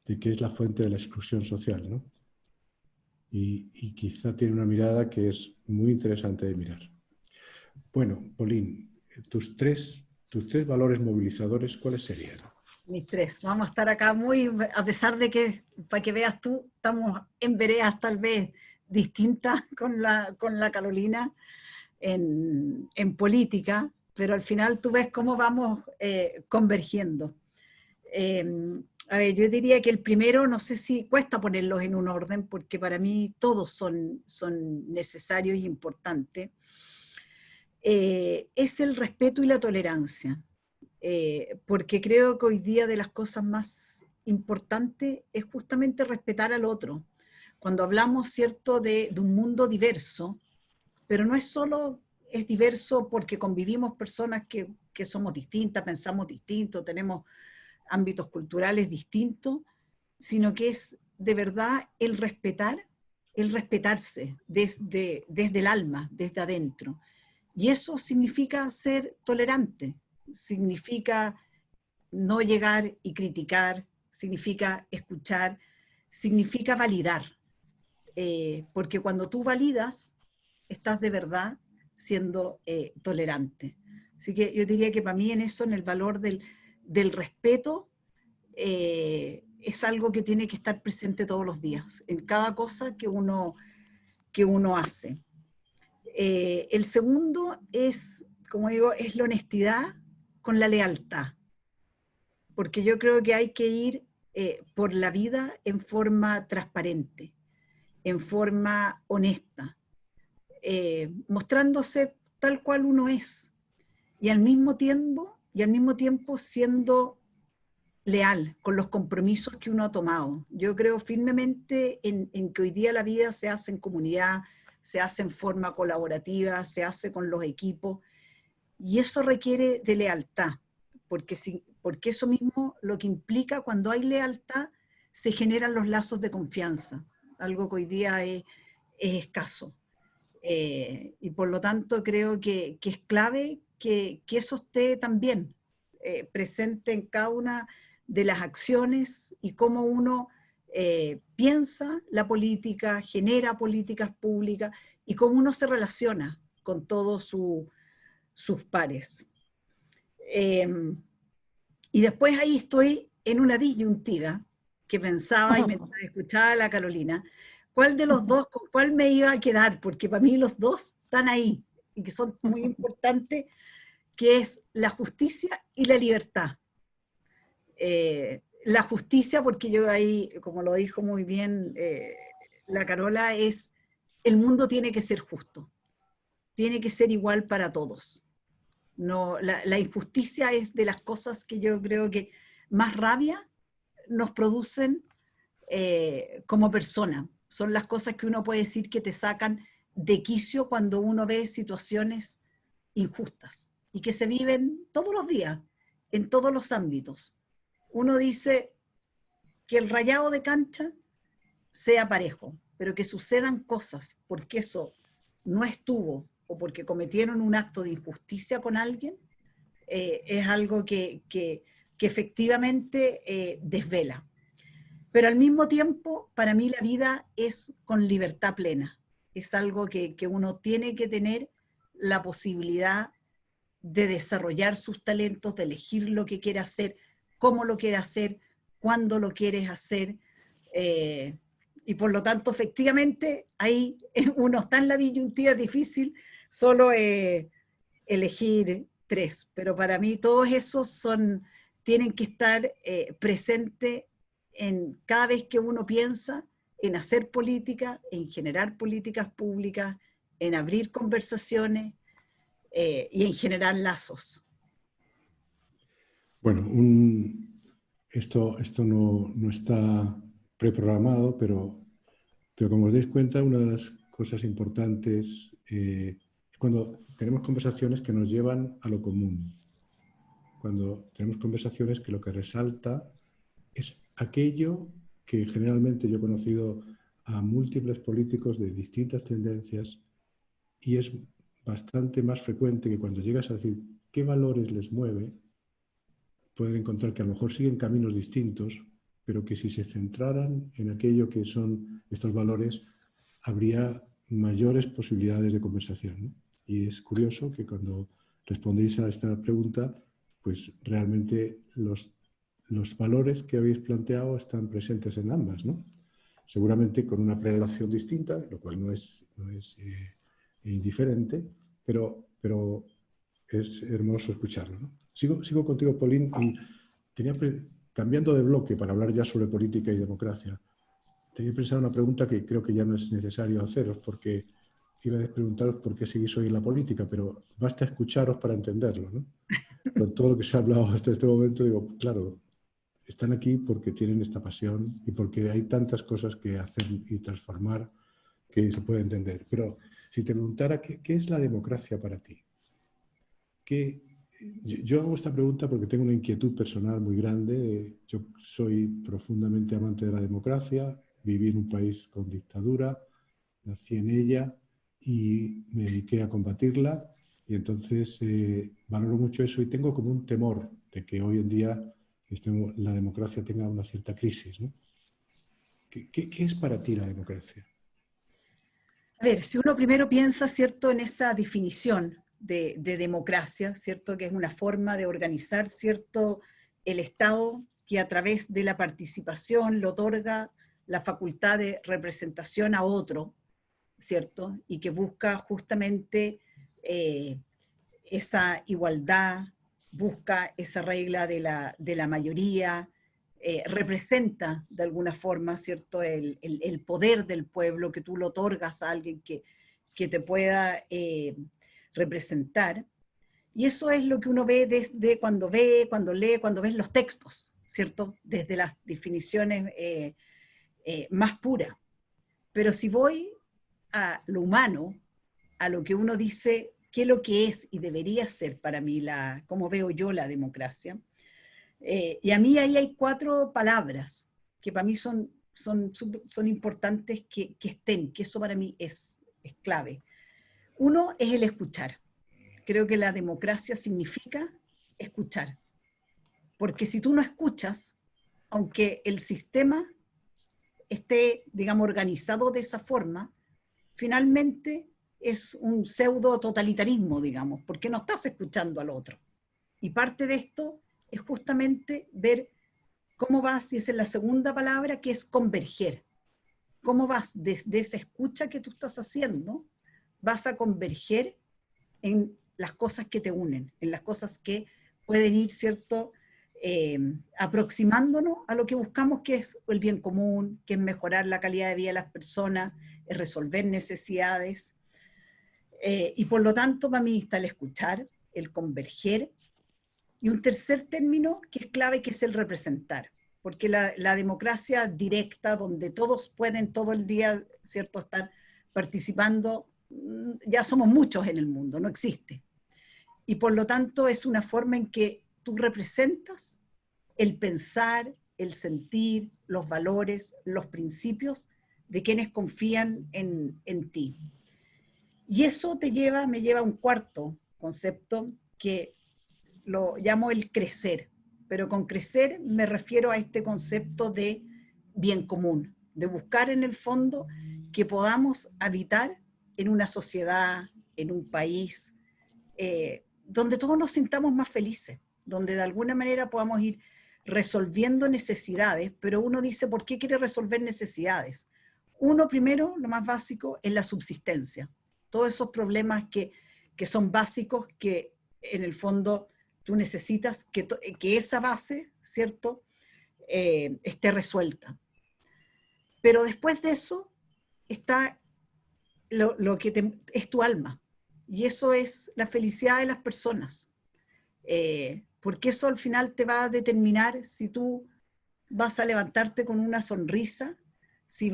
es la fuente de la exclusión social, ¿no? Y quizá tiene una mirada que es muy interesante de mirar. Bueno, Pauline, tus tres valores movilizadores, ¿cuáles serían? Mis tres. Vamos a estar acá muy, a pesar de que, para que veas tú, estamos en veredas tal vez distintas con la Carolina en política, pero al final tú ves cómo vamos convergiendo. A ver, yo diría que el primero, no sé si cuesta ponerlos en un orden, porque para mí todos son necesarios y importantes, es el respeto y la tolerancia. Porque creo que hoy día de las cosas más importantes es justamente respetar al otro. Cuando hablamos, ¿cierto?, de un mundo diverso, pero no es solo, es diverso porque convivimos personas que somos distintas, pensamos distinto, tenemos ámbitos culturales distintos, sino que es de verdad el respetarse desde el alma, desde adentro. Y eso significa ser tolerante, significa no llegar y criticar, significa escuchar, significa validar. Porque cuando tú validas, estás de verdad siendo tolerante. Así que yo diría que para mí en eso, en el valor del respeto, es algo que tiene que estar presente todos los días, en cada cosa que uno hace. El segundo es, como digo, es la honestidad con la lealtad, porque yo creo que hay que ir por la vida en forma transparente, en forma honesta, mostrándose tal cual uno es, y al mismo tiempo siendo leal con los compromisos que uno ha tomado. Yo creo firmemente en que hoy día la vida se hace en comunidad, se hace en forma colaborativa, se hace con los equipos, y eso requiere de lealtad, porque eso mismo lo que implica cuando hay lealtad, se generan los lazos de confianza, algo que hoy día es escaso. Y por lo tanto creo que es clave que eso esté también presente en cada una de las acciones y cómo uno piensa la política, genera políticas públicas y cómo uno se relaciona con todos sus pares. Y después ahí estoy en una disyuntiva que pensaba y mientras escuchaba a la Carolina, ¿cuál de los dos, con cuál me iba a quedar? Porque para mí los dos están ahí y que son muy importantes, que es la justicia y la libertad. La justicia, porque yo ahí, como lo dijo muy bien la Carola, es el mundo tiene que ser justo, tiene que ser igual para todos. No, la injusticia es de las cosas que yo creo que más rabia nos producen como persona. Son las cosas que uno puede decir que te sacan de quicio cuando uno ve situaciones injustas y que se viven todos los días, en todos los ámbitos. Uno dice que el rayado de cancha sea parejo, pero que sucedan cosas porque eso no estuvo o porque cometieron un acto de injusticia con alguien, es algo que efectivamente desvela. Pero al mismo tiempo, para mí la vida es con libertad plena. Es algo que uno tiene que tener la posibilidad de desarrollar sus talentos, de elegir lo que quiere hacer, cómo lo quiere hacer, cuándo lo quieres hacer. Y por lo tanto, efectivamente, ahí uno está en la disyuntiva, es difícil solo elegir 3. Pero para mí todos esos tienen que estar presentes en cada vez que uno piensa en hacer política, en generar políticas públicas, en abrir conversaciones y en generar lazos. Bueno, esto no está preprogramado, pero como os dais cuenta, una de las cosas importantes es cuando tenemos conversaciones que nos llevan a lo común. Cuando tenemos conversaciones que lo que resalta es aquello que generalmente yo he conocido a múltiples políticos de distintas tendencias y es bastante más frecuente que cuando llegas a decir qué valores les mueve, pueden encontrar que a lo mejor siguen caminos distintos, pero que si se centraran en aquello que son estos valores, habría mayores posibilidades de conversación, ¿no? Y es curioso que cuando respondéis a esta pregunta, pues realmente los valores que habéis planteado están presentes en ambas, ¿no? Seguramente con una prelación distinta, lo cual no es indiferente, pero es hermoso escucharlo, ¿no? Sigo contigo, Pauline, y cambiando de bloque para hablar ya sobre política y democracia, tenía pensado una pregunta que creo que ya no es necesario haceros, porque iba a preguntaros por qué seguís hoy en la política, pero basta escucharos para entenderlo, ¿no? Con todo lo que se ha hablado hasta este momento, digo, claro, están aquí porque tienen esta pasión y porque hay tantas cosas que hacer y transformar que se puede entender. Pero si te preguntara qué es la democracia para ti, yo hago esta pregunta porque tengo una inquietud personal muy grande. Yo soy profundamente amante de la democracia, viví en un país con dictadura, nací en ella y me dediqué a combatirla. Y entonces valoro mucho eso y tengo como un temor de que hoy en día la democracia tenga una cierta crisis, ¿no? ¿Qué es para ti la democracia? A ver, si uno primero piensa, ¿cierto?, en esa definición de democracia, ¿cierto?, que es una forma de organizar, ¿cierto?, el Estado que a través de la participación le otorga la facultad de representación a otro, ¿cierto?, y que busca justamente esa igualdad, busca esa regla de la mayoría, representa de alguna forma, ¿cierto?, el poder del pueblo, que tú lo otorgas a alguien que te pueda representar. Y eso es lo que uno ve desde cuando lee, cuando ves los textos, ¿cierto?, desde las definiciones más puras. Pero si voy a lo humano, a lo que uno dice, qué es lo que es y debería ser para mí, cómo veo yo la democracia. Y a mí ahí hay 4 palabras que para mí son importantes que estén, que eso para mí es clave. Uno es el escuchar. Creo que la democracia significa escuchar. Porque si tú no escuchas, aunque el sistema esté, digamos, organizado de esa forma, finalmente es un pseudo totalitarismo, digamos, porque no estás escuchando al otro. Y parte de esto es justamente ver cómo vas, y esa es la segunda palabra, que es converger. Cómo vas desde esa escucha que tú estás haciendo, vas a converger en las cosas que te unen, en las cosas que pueden ir, ¿cierto?, aproximándonos a lo que buscamos, que es el bien común, que es mejorar la calidad de vida de las personas, es resolver necesidades. Y por lo tanto, para mí está el escuchar, el converger, y un tercer término que es clave, que es el representar. Porque la democracia directa, donde todos pueden todo el día, ¿cierto?, estar participando, ya somos muchos en el mundo, no existe. Y por lo tanto es una forma en que tú representas el pensar, el sentir, los valores, los principios de quienes confían en ti. Y eso me lleva a un cuarto concepto que lo llamo el crecer. Pero con crecer me refiero a este concepto de bien común, de buscar en el fondo que podamos habitar en una sociedad, en un país, donde todos nos sintamos más felices, donde de alguna manera podamos ir resolviendo necesidades, pero uno dice, ¿por qué quiere resolver necesidades? Uno, primero, lo más básico, es la subsistencia. Todos esos problemas que son básicos, que en el fondo tú necesitas que esa base, ¿cierto?, esté resuelta. Pero después de eso está lo que es tu alma. Y eso es la felicidad de las personas. Porque eso al final te va a determinar si tú vas a levantarte con una sonrisa, si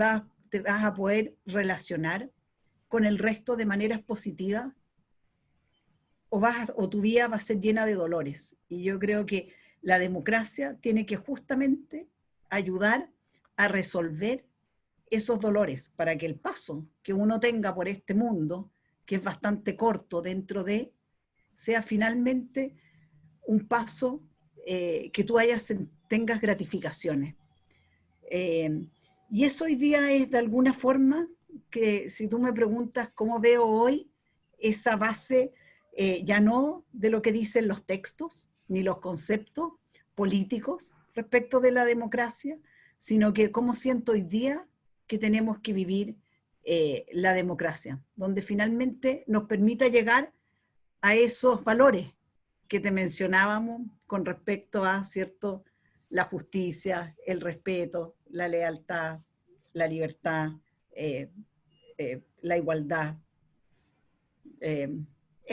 te vas a poder relacionar con el resto de maneras positivas, o tu vida va a ser llena de dolores. Y yo creo que la democracia tiene que justamente ayudar a resolver esos dolores para que el paso que uno tenga por este mundo, que es bastante corto dentro de, sea finalmente un paso que tú tengas gratificaciones. Y eso hoy día es de alguna forma que, si tú me preguntas cómo veo hoy esa base, ya no de lo que dicen los textos ni los conceptos políticos respecto de la democracia, sino que cómo siento hoy día que tenemos que vivir la democracia, donde finalmente nos permita llegar a esos valores que te mencionábamos con respecto a, ¿cierto?, la justicia, el respeto, la lealtad, la libertad, la igualdad.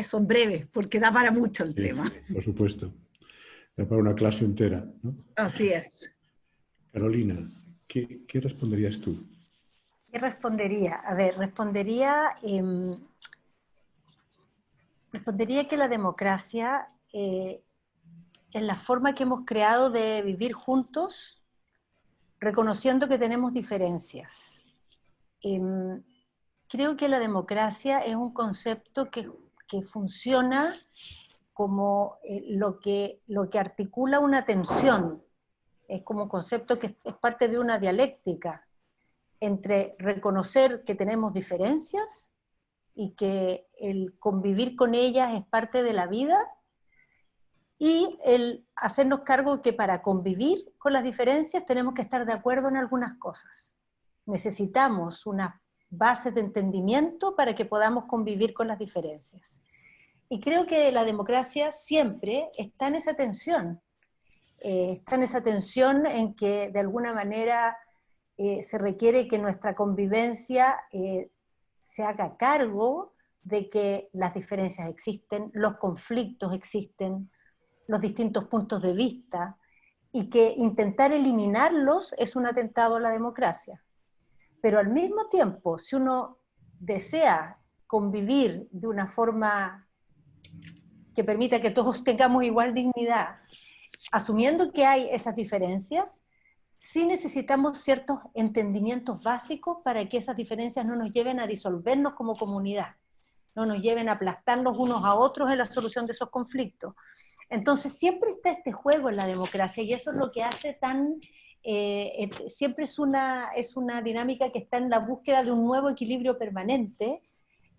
Son breves, porque da para mucho el tema. Por supuesto. Da para una clase entera, ¿no? Así es. Carolina, ¿qué responderías tú? ¿Qué respondería? A ver, respondería que la democracia es la forma que hemos creado de vivir juntos, reconociendo que tenemos diferencias. Creo que la democracia es un concepto que funciona como lo que articula una tensión. Es como un concepto que es parte de una dialéctica entre reconocer que tenemos diferencias y que el convivir con ellas es parte de la vida, y el hacernos cargo que para convivir con las diferencias tenemos que estar de acuerdo en algunas cosas. Necesitamos unas bases de entendimiento para que podamos convivir con las diferencias. Y creo que la democracia siempre está en esa tensión. Está en esa tensión en que de alguna manera se requiere que nuestra convivencia se haga cargo de que las diferencias existen, los conflictos existen, los distintos puntos de vista, y que intentar eliminarlos es un atentado a la democracia. Pero al mismo tiempo, si uno desea convivir de una forma que permita que todos tengamos igual dignidad, asumiendo que hay esas diferencias, sí necesitamos ciertos entendimientos básicos para que esas diferencias no nos lleven a disolvernos como comunidad, no nos lleven a aplastarnos unos a otros en la solución de esos conflictos. Entonces siempre está este juego en la democracia, y eso es lo que hace tan... siempre es una dinámica que está en la búsqueda de un nuevo equilibrio permanente,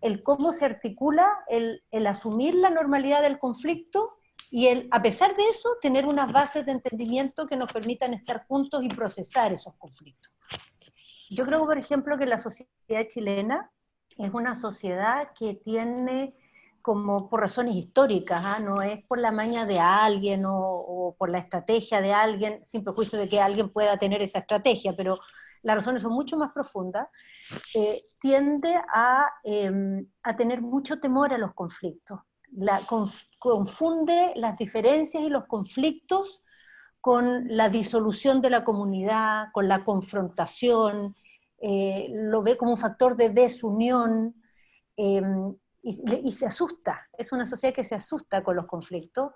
el cómo se articula el asumir la normalidad del conflicto y a pesar de eso, tener unas bases de entendimiento que nos permitan estar juntos y procesar esos conflictos. Yo creo, por ejemplo, que la sociedad chilena es una sociedad que tiene, como por razones históricas, no es por la maña de alguien o por la estrategia de alguien, sin prejuicio de que alguien pueda tener esa estrategia, pero las razones son mucho más profundas, tiende a tener mucho temor a los conflictos. Confunde las diferencias y los conflictos con la disolución de la comunidad, con la confrontación, lo ve como un factor de desunión, y se asusta. Es una sociedad que se asusta con los conflictos,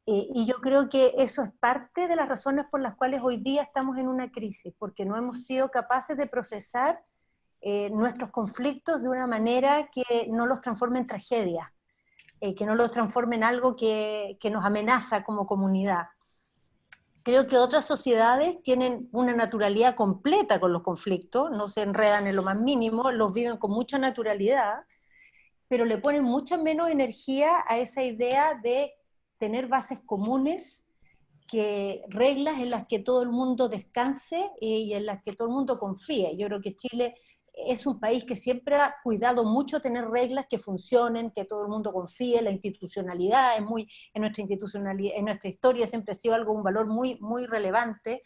y yo creo que eso es parte de las razones por las cuales hoy día estamos en una crisis, porque no hemos sido capaces de procesar nuestros conflictos de una manera que no los transforme en tragedia, que no los transforme en algo que nos amenaza como comunidad. Creo que otras sociedades tienen una naturalidad completa con los conflictos, no se enredan en lo más mínimo, los viven con mucha naturalidad, pero le ponen mucha menos energía a esa idea de tener bases comunes, que reglas en las que todo el mundo descanse y en las que todo el mundo confíe. Yo creo que Chile es un país que siempre ha cuidado mucho tener reglas que funcionen, que todo el mundo confíe, la institucionalidad es muy, en nuestra institucionalidad, en nuestra historia siempre ha sido algo, un valor muy, muy relevante,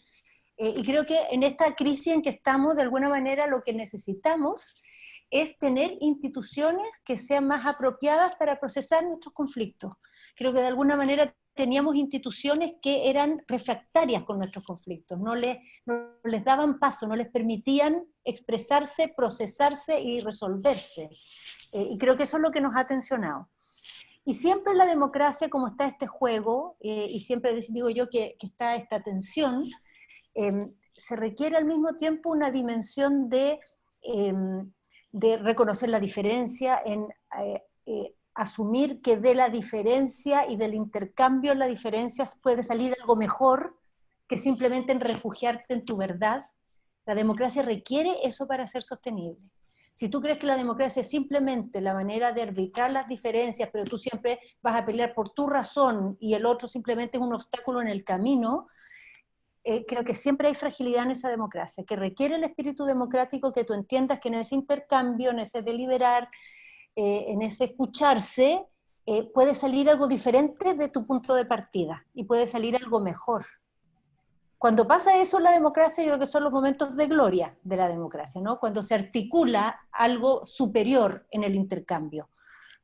y creo que en esta crisis en que estamos, de alguna manera lo que necesitamos es tener instituciones que sean más apropiadas para procesar nuestros conflictos. Creo que de alguna manera teníamos instituciones que eran refractarias con nuestros conflictos, no les daban paso, no les permitían expresarse, procesarse y resolverse. Y creo que eso es lo que nos ha tensionado. Y siempre en la democracia, como está este juego, y siempre digo yo que está esta tensión, se requiere al mismo tiempo una dimensión de reconocer la diferencia, en asumir que de la diferencia y del intercambio en la diferencia puede salir algo mejor que simplemente en refugiarte en tu verdad. La democracia requiere eso para ser sostenible. Si tú crees que la democracia es simplemente la manera de arbitrar las diferencias, pero tú siempre vas a pelear por tu razón y el otro simplemente es un obstáculo en el camino, creo que siempre hay fragilidad en esa democracia, que requiere el espíritu democrático, que tú entiendas que en ese intercambio, en ese deliberar, en ese escucharse, puede salir algo diferente de tu punto de partida y puede salir algo mejor. Cuando pasa eso en la democracia, yo creo que son los momentos de gloria de la democracia, ¿no? Cuando se articula algo superior en el intercambio.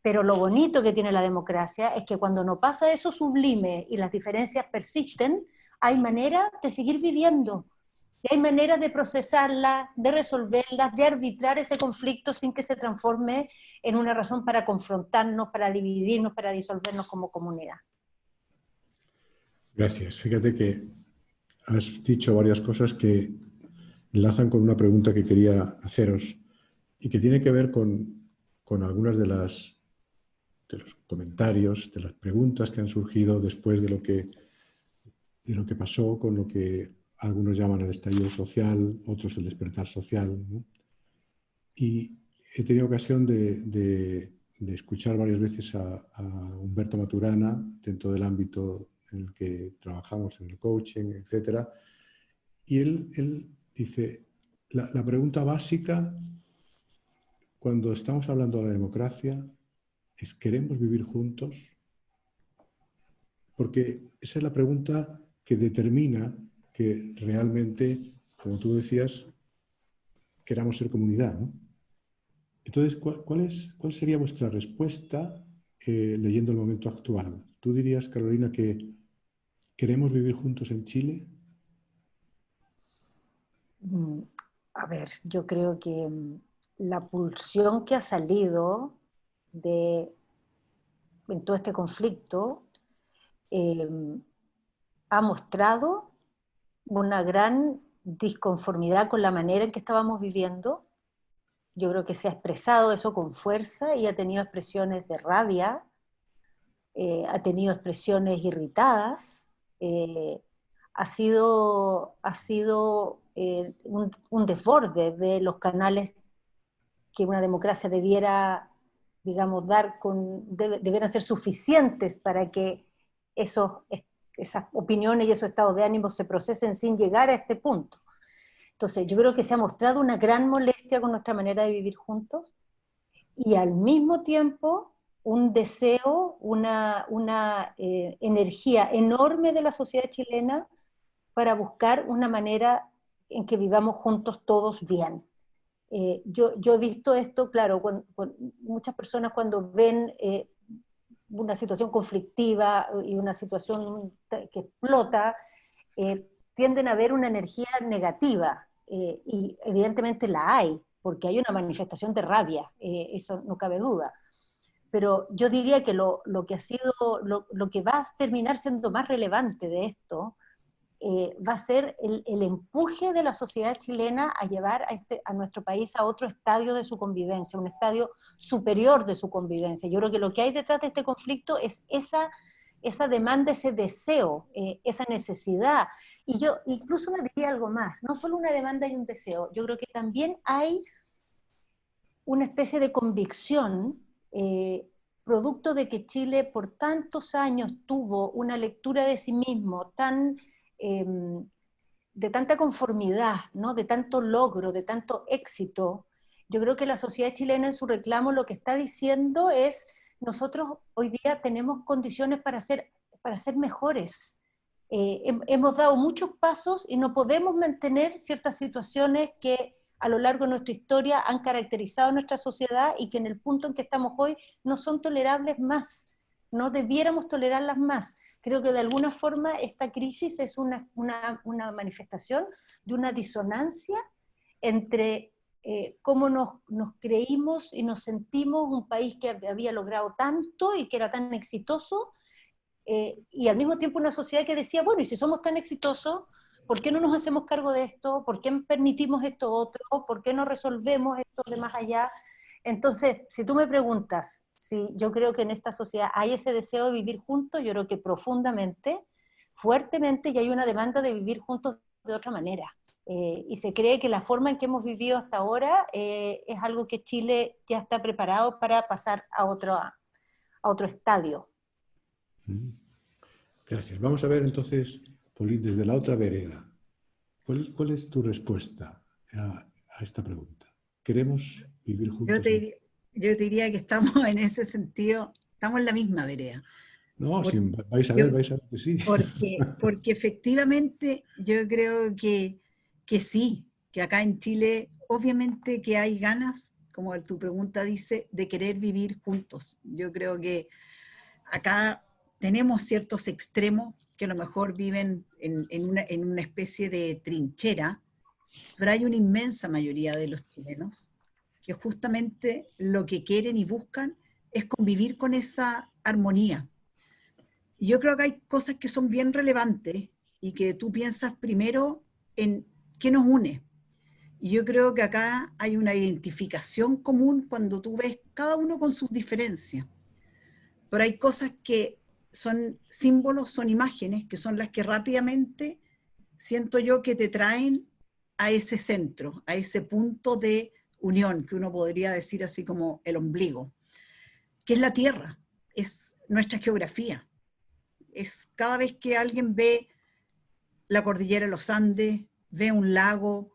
Pero lo bonito que tiene la democracia es que cuando no pasa eso sublime y las diferencias persisten, hay maneras de seguir viviendo. Y hay maneras de procesarlas, de resolverlas, de arbitrar ese conflicto sin que se transforme en una razón para confrontarnos, para dividirnos, para disolvernos como comunidad. Gracias. Fíjate que has dicho varias cosas que enlazan con una pregunta que quería haceros y que tiene que ver con algunas de los comentarios, de las preguntas que han surgido después de lo que pasó con lo que algunos llaman el estallido social, otros el despertar social, ¿no? Y he tenido ocasión de escuchar varias veces a Humberto Maturana dentro del ámbito en el que trabajamos, en el coaching, etc. Y él dice, la pregunta básica cuando estamos hablando de la democracia es ¿queremos vivir juntos? Porque esa es la pregunta que determina que realmente, como tú decías, queramos ser comunidad, ¿no? Entonces, ¿cuál sería vuestra respuesta leyendo el momento actual? ¿Tú dirías, Carolina, que queremos vivir juntos en Chile? A ver, yo creo que la pulsión que ha salido en todo este conflicto ha mostrado una gran disconformidad con la manera en que estábamos viviendo. Yo creo que se ha expresado eso con fuerza y ha tenido expresiones de rabia, ha tenido expresiones irritadas, ha sido un desborde de los canales que una democracia debiera, digamos, debieran ser suficientes para que esas opiniones y esos estados de ánimo se procesen sin llegar a este punto. Entonces, yo creo que se ha mostrado una gran molestia con nuestra manera de vivir juntos y al mismo tiempo un deseo, una energía enorme de la sociedad chilena para buscar una manera en que vivamos juntos todos bien. Yo he visto esto, claro, muchas personas cuando ven una situación conflictiva y una situación que explota, tienden a ver una energía negativa, y evidentemente la hay, porque hay una manifestación de rabia, eso no cabe duda. Pero yo diría que lo que va a terminar siendo más relevante de esto va a ser el empuje de la sociedad chilena a llevar a nuestro país a otro estadio de su convivencia, un estadio superior de su convivencia. Yo creo que lo que hay detrás de este conflicto es esa demanda, ese deseo, esa necesidad. Y yo incluso me diría algo más, no solo una demanda y un deseo, yo creo que también hay una especie de convicción, producto de que Chile por tantos años tuvo una lectura de sí mismo tan, de tanta conformidad, ¿no? De tanto logro, de tanto éxito. Yo creo que la sociedad chilena en su reclamo lo que está diciendo es, nosotros hoy día tenemos condiciones para ser mejores. Hemos dado muchos pasos y no podemos mantener ciertas situaciones que a lo largo de nuestra historia han caracterizado nuestra sociedad y que en el punto en que estamos hoy no son tolerables más, no debiéramos tolerarlas más. Creo que de alguna forma esta crisis es una manifestación de una disonancia entre cómo nos creímos y nos sentimos un país que había logrado tanto y que era tan exitoso, y al mismo tiempo una sociedad que decía, bueno, y si somos tan exitosos, ¿por qué no nos hacemos cargo de esto? ¿Por qué permitimos esto otro? ¿Por qué no resolvemos esto de más allá? Entonces, si tú me preguntas si yo creo que en esta sociedad hay ese deseo de vivir juntos, yo creo que profundamente, fuertemente, y hay una demanda de vivir juntos de otra manera. Y se cree que la forma en que hemos vivido hasta ahora es algo que Chile ya está preparado para pasar a otro estadio. Gracias. Vamos a ver entonces, Pauline, desde la otra vereda. ¿Cuál es tu respuesta a esta pregunta? ¿Queremos vivir juntos? Yo te diría que estamos en ese sentido, estamos en la misma vereda. No, vais a ver que sí. Porque efectivamente yo creo que sí, que acá en Chile obviamente que hay ganas, como tu pregunta dice, de querer vivir juntos. Yo creo que acá tenemos ciertos extremos que a lo mejor viven en una especie de trinchera, pero hay una inmensa mayoría de los chilenos que justamente lo que quieren y buscan es convivir con esa armonía. Y yo creo que hay cosas que son bien relevantes y que tú piensas primero en qué nos une. Y yo creo que acá hay una identificación común cuando tú ves cada uno con sus diferencias. Pero hay cosas que son símbolos, son imágenes, que son las que rápidamente siento yo que te traen a ese centro, a ese punto de unión, que uno podría decir así como el ombligo, que es la Tierra, es nuestra geografía. Es cada vez que alguien ve la cordillera de los Andes, ve un lago,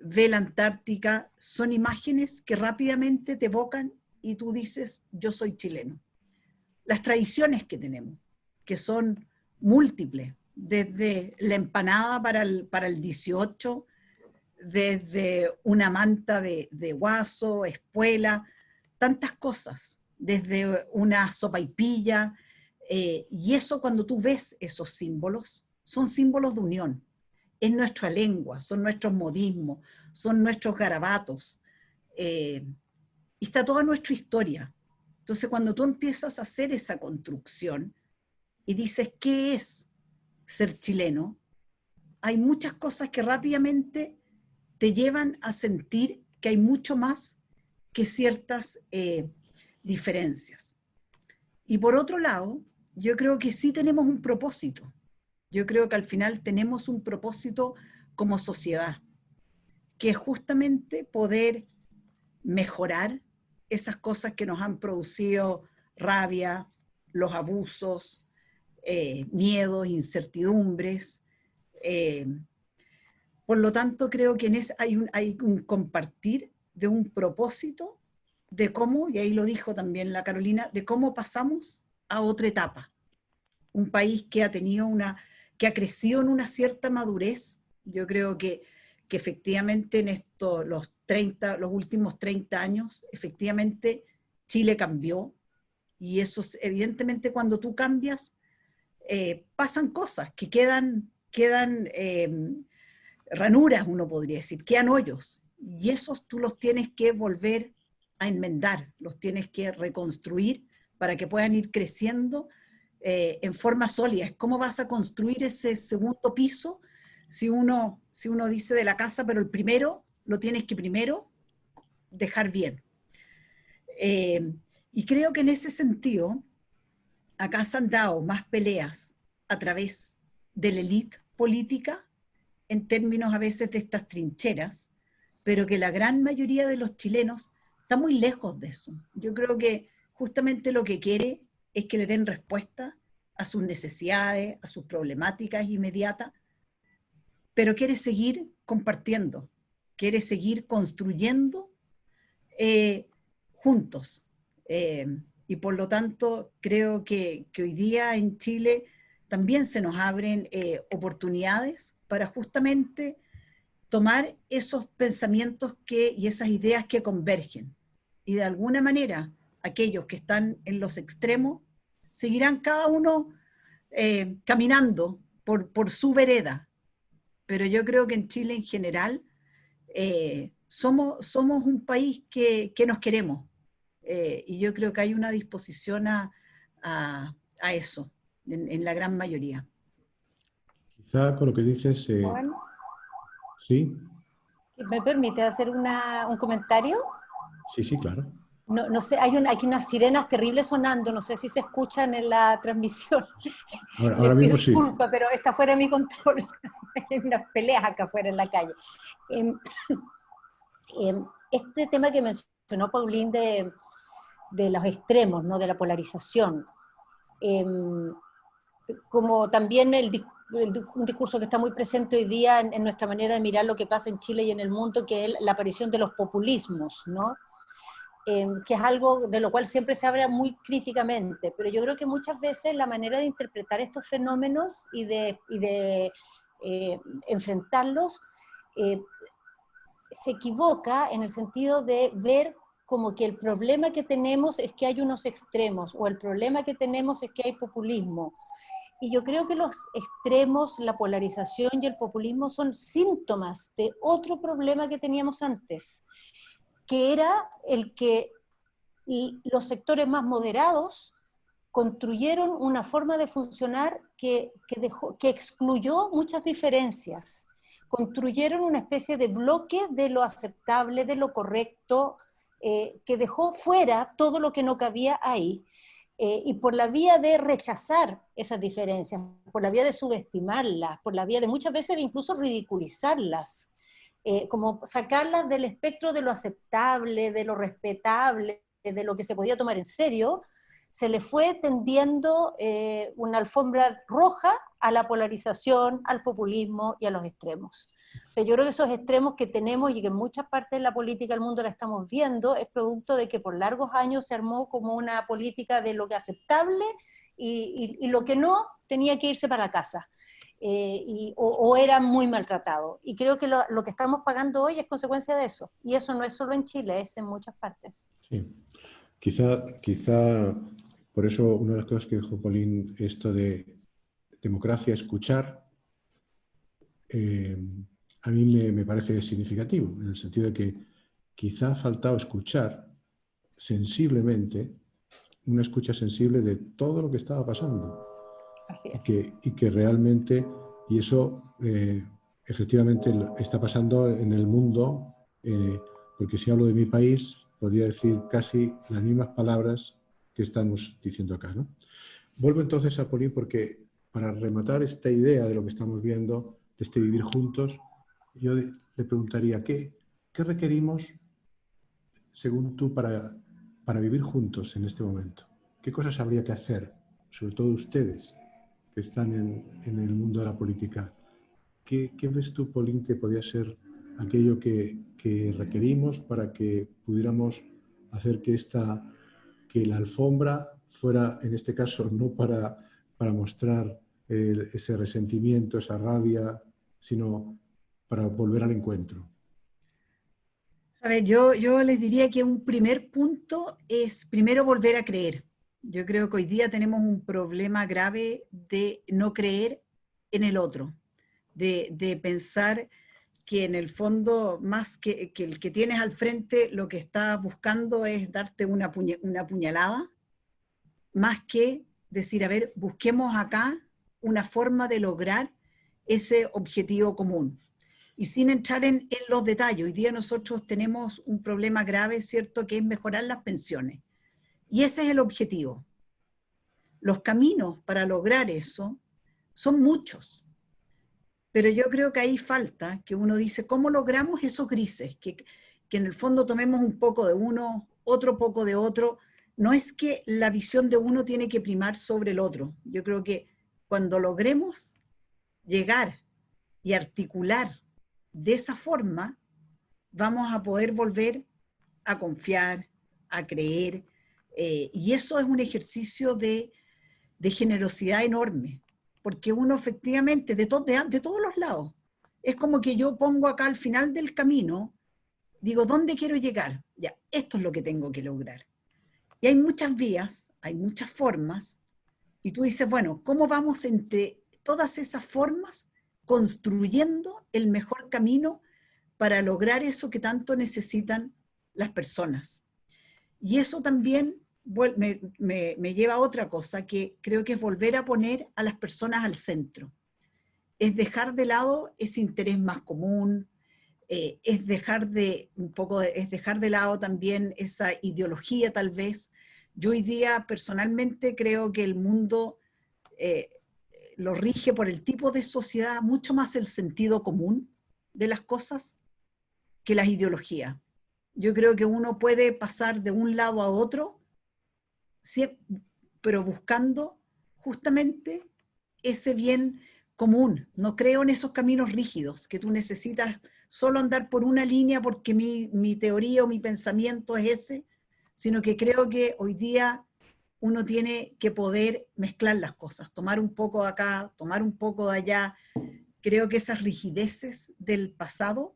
ve la Antártica, son imágenes que rápidamente te evocan y tú dices, yo soy chileno. Las tradiciones que tenemos, que son múltiples, desde la empanada para el 18, desde una manta de guaso, espuela, tantas cosas, desde una sopaipilla, y eso cuando tú ves esos símbolos, son símbolos de unión. Es nuestra lengua, son nuestros modismos, son nuestros garabatos, y está toda nuestra historia. Entonces cuando tú empiezas a hacer esa construcción y dices, ¿qué es ser chileno? Hay muchas cosas que rápidamente te llevan a sentir que hay mucho más que ciertas diferencias. Y por otro lado, yo creo que sí tenemos un propósito. Yo creo que al final tenemos un propósito como sociedad, que es justamente poder mejorar esas cosas que nos han producido rabia, los abusos, miedos, incertidumbres. Por lo tanto, creo que hay un compartir de un propósito de cómo, y ahí lo dijo también la Carolina, de cómo pasamos a otra etapa. Un país que ha crecido en una cierta madurez. Yo creo que efectivamente en los últimos 30 años, efectivamente Chile cambió, y eso evidentemente cuando tú cambias, pasan cosas que quedan ranuras, uno podría decir, quedan hoyos, y esos tú los tienes que volver a enmendar, los tienes que reconstruir para que puedan ir creciendo en forma sólida. ¿Cómo vas a construir ese segundo piso si uno dice de la casa, pero el primero lo tienes que primero dejar bien? Y creo que en ese sentido, acá se han dado más peleas a través de la élite política, en términos a veces de estas trincheras, pero que la gran mayoría de los chilenos está muy lejos de eso. Yo creo que justamente lo que quiere es que le den respuesta a sus necesidades, a sus problemáticas inmediatas, pero quiere seguir compartiendo, quiere seguir construyendo juntos. Y por lo tanto, creo que hoy día en Chile también se nos abren oportunidades para justamente tomar esos pensamientos y esas ideas que convergen. Y de alguna manera, aquellos que están en los extremos seguirán cada uno caminando por su vereda. Pero yo creo que en Chile en general somos un país que nos queremos. Y yo creo que hay una disposición a eso, en la gran mayoría. Quizá con lo que dices... Juan, ¿sí? ¿me permite hacer un comentario? Sí, sí, claro. No sé, hay unas sirenas terribles sonando, no sé si se escuchan en la transmisión. Ahora Les pido mismo sí. disculpas, pero está fuera de mi control. Hay unas peleas acá afuera en la calle. Este tema que mencionó Paulín de los extremos, ¿no? De la polarización, como también un discurso que está muy presente hoy día en nuestra manera de mirar lo que pasa en Chile y en el mundo, que es la aparición de los populismos, ¿no? Que es algo de lo cual siempre se habla muy críticamente, pero yo creo que muchas veces la manera de interpretar estos fenómenos y de enfrentarlos se equivoca en el sentido de ver como que el problema que tenemos es que hay unos extremos, o el problema que tenemos es que hay populismo. Y yo creo que los extremos, la polarización y el populismo son síntomas de otro problema que teníamos antes, que era el que los sectores más moderados construyeron una forma de funcionar que excluyó muchas diferencias. Construyeron una especie de bloque de lo aceptable, de lo correcto, que dejó fuera todo lo que no cabía ahí. Y por la vía de rechazar esas diferencias, por la vía de subestimarlas, por la vía de muchas veces incluso ridiculizarlas, como sacarlas del espectro de lo aceptable, de lo respetable, de lo que se podía tomar en serio, se le fue tendiendo una alfombra roja a la polarización, al populismo y a los extremos. O sea, yo creo que esos extremos que tenemos y que en muchas partes de la política del mundo la estamos viendo es producto de que por largos años se armó como una política de lo que es aceptable y lo que no tenía que irse para la casa. O era muy maltratado. Y creo que lo que estamos pagando hoy es consecuencia de eso. Y eso no es solo en Chile, es en muchas partes. Sí. Quizá por eso una de las cosas que dijo Paulín, esto de democracia, escuchar, a mí me parece significativo, en el sentido de que quizá ha faltado escuchar sensiblemente, una escucha sensible de todo lo que estaba pasando. Así es. Y que realmente, y eso efectivamente está pasando en el mundo, porque si hablo de mi país, podría decir casi las mismas palabras que estamos diciendo acá, ¿no? Vuelvo entonces a Paulín porque para rematar esta idea de lo que estamos viendo, de este vivir juntos, yo le preguntaría, ¿qué requerimos, según tú, para vivir juntos en este momento? ¿Qué cosas habría que hacer, sobre todo ustedes, que están en el mundo de la política? ¿Qué ves tú, Paulín, que podría ser aquello que requerimos para que pudiéramos hacer que la alfombra fuera, en este caso, no para mostrar ese resentimiento, esa rabia, sino para volver al encuentro? A ver, yo les diría que un primer punto es primero volver a creer. Yo creo que hoy día tenemos un problema grave de no creer en el otro, de pensar que en el fondo, más que el que tienes al frente, lo que está buscando es darte una puñalada, más que decir, a ver, busquemos acá una forma de lograr ese objetivo común. Y sin entrar en los detalles, hoy día nosotros tenemos un problema grave, ¿cierto?, que es mejorar las pensiones. Y ese es el objetivo. los caminos para lograr eso son muchos. Pero yo creo que ahí falta que uno dice, ¿cómo logramos esos grises? Que en el fondo tomemos un poco de uno, otro poco de otro. No es que la visión de uno tiene que primar sobre el otro. Yo creo que cuando logremos llegar y articular de esa forma, vamos a poder volver a confiar, a creer, y eso es un ejercicio de generosidad enorme, porque uno efectivamente, de todos los lados, es como que yo pongo acá al final del camino, digo, ¿dónde quiero llegar? Ya, esto es lo que tengo que lograr. Y hay muchas vías, hay muchas formas, y tú dices, bueno, ¿cómo vamos entre todas esas formas construyendo el mejor camino para lograr eso que tanto necesitan las personas? Y eso también me lleva a otra cosa, que creo que es volver a poner a las personas al centro. Es dejar de lado ese interés más común, es dejar de lado también esa ideología tal vez. Yo hoy día personalmente creo que el mundo lo rige por el tipo de sociedad, mucho más el sentido común de las cosas que las ideologías. Yo creo que uno puede pasar de un lado a otro, pero buscando justamente ese bien común. No creo en esos caminos rígidos, que tú necesitas solo andar por una línea porque mi teoría o mi pensamiento es ese, sino que creo que hoy día uno tiene que poder mezclar las cosas, tomar un poco de acá, tomar un poco de allá. Creo que esas rigideces del pasado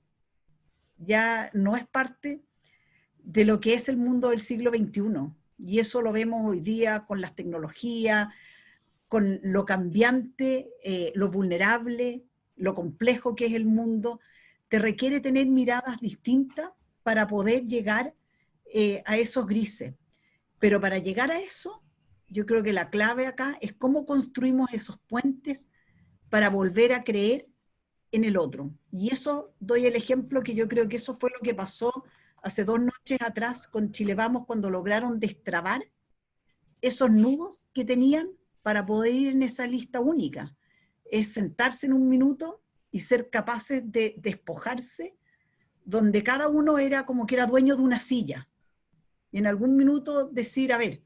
ya no es parte de lo que es el mundo del siglo XXI. Y eso lo vemos hoy día con las tecnologías, con lo cambiante, lo vulnerable, lo complejo que es el mundo. Te requiere tener miradas distintas para poder llegar a esos grises. Pero para llegar a eso, yo creo que la clave acá es cómo construimos esos puentes para volver a creer en el otro. Y eso doy el ejemplo que yo creo que eso fue lo que pasó hace 2 noches atrás con Chile Vamos, cuando lograron destrabar esos nudos que tenían para poder ir en esa lista única. Es sentarse en un minuto y ser capaces de despojarse, donde cada uno era como que era dueño de una silla. Y en algún minuto decir, a ver,